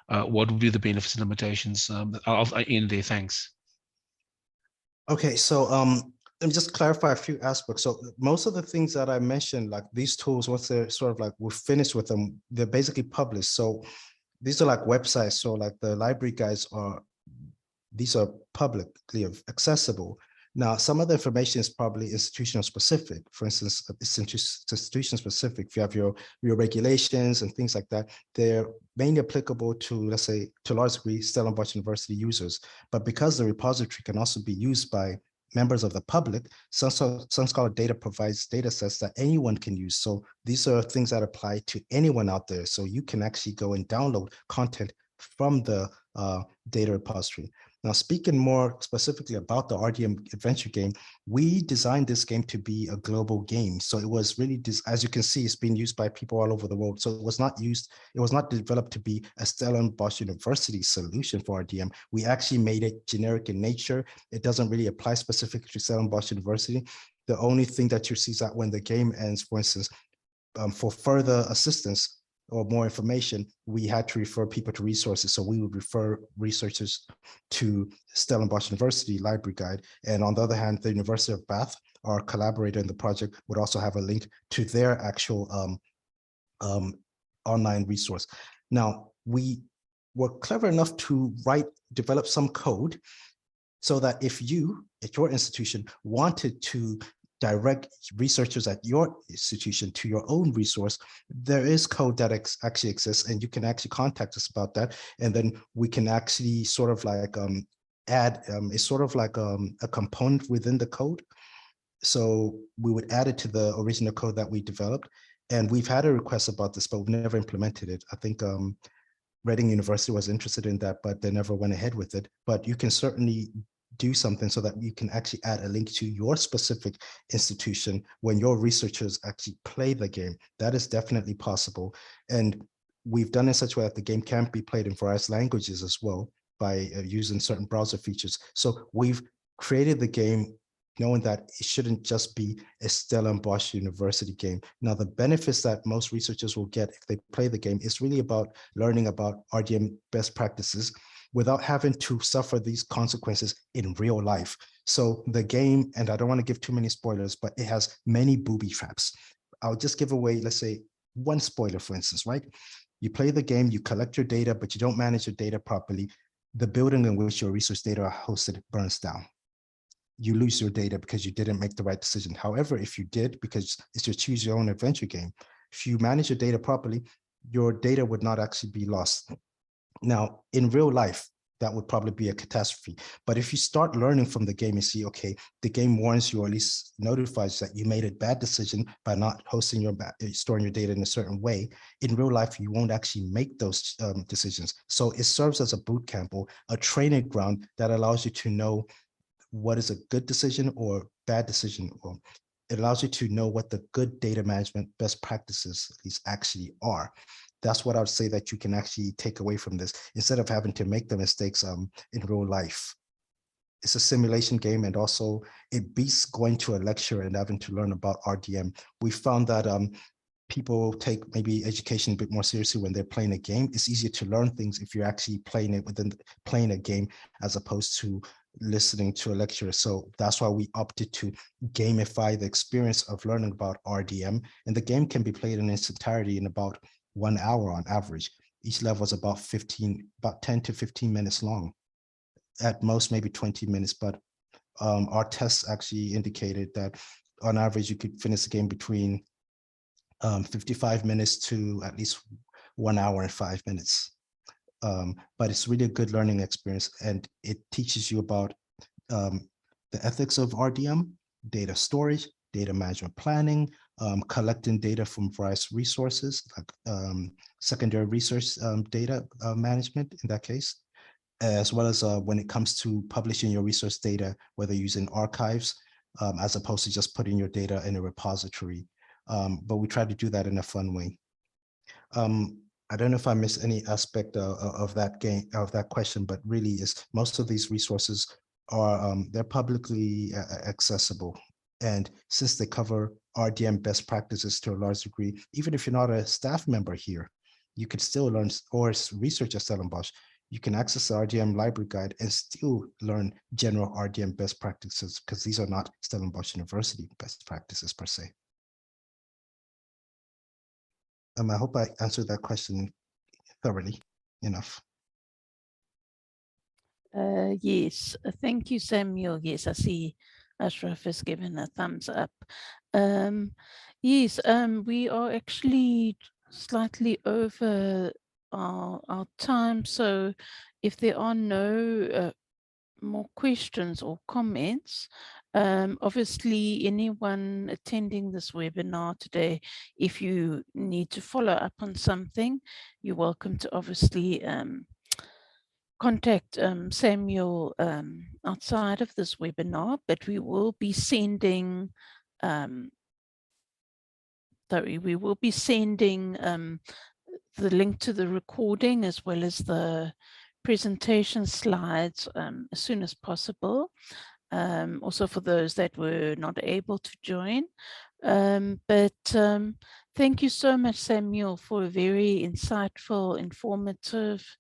Speaker 7: what would be the benefits and limitations? I'll end there. Thanks.
Speaker 4: Okay, so let me just clarify a few aspects. So most of the things that I mentioned, like these tools, once they're sort of like we're finished with them, they're basically published. So these are like websites. So like the library guides these are publicly accessible. Now, some of the information is probably institutional specific. For instance, it's institution specific. If you have your regulations and things like that, they're mainly applicable to, let's say, to a large degree, Stellenbosch University users. But because the repository can also be used by members of the public, Sun Scholar Data provides data sets that anyone can use. So these are things that apply to anyone out there. So you can actually go and download content from the data repository. Now, speaking more specifically about the RDM adventure game, we designed this game to be a global game. So it was really, as you can see, it's being used by people all over the world. So it was not developed to be a Stellenbosch University solution for RDM. We actually made it generic in nature. It doesn't really apply specifically to Stellenbosch University. The only thing that you see is that when the game ends, for instance, for further assistance or more information, we had to refer people to resources. So we would refer researchers to Stellenbosch University Library Guide. And on the other hand, the University of Bath, our collaborator in the project, would also have a link to their actual online resource. Now, we were clever enough to develop some code so that if you, at your institution, wanted to direct researchers at your institution to your own resource, there is code that actually exists, and you can actually contact us about that. And then we can actually sort of like add, it's sort of like a component within the code. So we would add it to the original code that we developed. And we've had a request about this, but we've never implemented it. I think Reading University was interested in that, but they never went ahead with it. But you can certainly do something so that you can actually add a link to your specific institution when your researchers actually play the game. That is definitely possible. And we've done it in such a way that the game can be played in various languages as well by using certain browser features. So we've created the game knowing that it shouldn't just be a Stellenbosch University game. Now, the benefits that most researchers will get if they play the game is really about learning about RDM best practices without having to suffer these consequences in real life. So the game, and I don't want to give too many spoilers, but it has many booby traps. I'll just give away, let's say, one spoiler, for instance, right? You play the game, you collect your data, but you don't manage your data properly. The building in which your research data are hosted burns down. You lose your data because you didn't make the right decision. However, if you did, because it's your choose your own adventure game, if you manage your data properly, your data would not actually be lost. Now, in real life, that would probably be a catastrophe. But if you start learning from the game and see, okay, the game warns you or at least notifies that you made a bad decision by not hosting storing your data in a certain way, in real life, you won't actually make those decisions. So it serves as a boot camp or a training ground that allows you to know what is a good decision or bad decision, or it allows you to know what the good data management best practices at least actually are. That's what I would say that you can actually take away from this instead of having to make the mistakes in real life. It's a simulation game, and also it beats going to a lecture and having to learn about RDM. We found that people take maybe education a bit more seriously when they're playing a game. It's easier to learn things if you're actually playing a game as opposed to listening to a lecture. So that's why we opted to gamify the experience of learning about RDM. And the game can be played in its entirety in about 1 hour on average. Each level is about 10 to 15 minutes long. At most, maybe 20 minutes, but our tests actually indicated that on average, you could finish the game between 55 minutes to at least 1 hour and 5 minutes. But it's really a good learning experience, and it teaches you about the ethics of RDM, data storage, data management planning, collecting data from various resources, like secondary research data management in that case, as well as when it comes to publishing your research data, whether using archives as opposed to just putting your data in a repository. But we try to do that in a fun way. I don't know if I missed any aspect of that question, but really is most of these resources are they're publicly accessible. And since they cover RDM best practices to a large degree, even if you're not a staff member here, you can still learn or research at Stellenbosch. You can access the RDM library guide and still learn general RDM best practices because these are not Stellenbosch University best practices per se. I hope I answered that question thoroughly enough.
Speaker 1: Yes, thank you, Samuel. Yes, I see Ashraf has given a thumbs up. Yes, we are actually slightly over our time. So if there are no more questions or comments, obviously anyone attending this webinar today, if you need to follow up on something, you're welcome to obviously contact Samuel outside of this webinar, but we will be sending the link to the recording as well as the presentation slides as soon as possible. Also for those that were not able to join. Thank you so much, Samuel, for a very insightful, informative,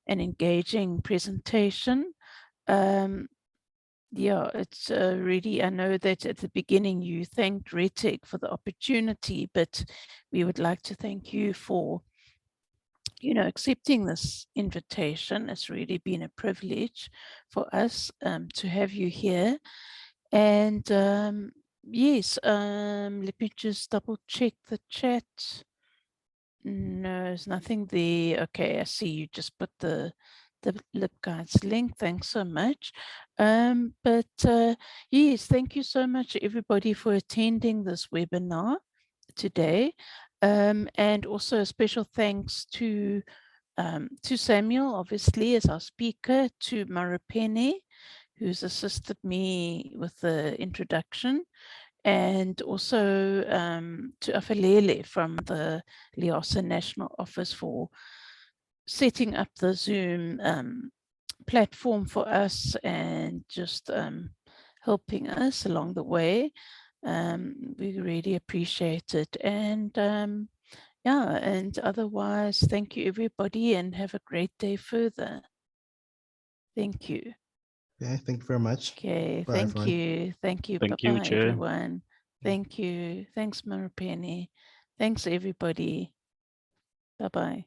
Speaker 1: and engaging presentation. Yeah, it's really, I know that at the beginning you thanked RETIG for the opportunity, but we would like to thank you for, you know, accepting this invitation. It's really been a privilege for us to have you here. And yes, let me just double check the chat. No, there's nothing there. Okay, I see you just put the LibGuides link. Thanks so much. Yes, thank you so much everybody for attending this webinar today. And also a special thanks to Samuel, obviously, as our speaker, to Maripene, who's assisted me with the introduction, and also to Afalele from the Liasa National Office for setting up the Zoom platform for us and just helping us along the way. We really appreciate it. And yeah, and otherwise, thank you everybody and have a great day further. Thank you.
Speaker 4: Okay, thank you very much.
Speaker 1: Okay,
Speaker 4: Bye,
Speaker 1: thank
Speaker 4: everyone.
Speaker 1: you. Thank you.
Speaker 2: Thank you,
Speaker 1: Bye-bye,
Speaker 2: Chair.
Speaker 1: everyone. Thank you. Thanks, Maripene. Thanks, everybody. Bye-bye.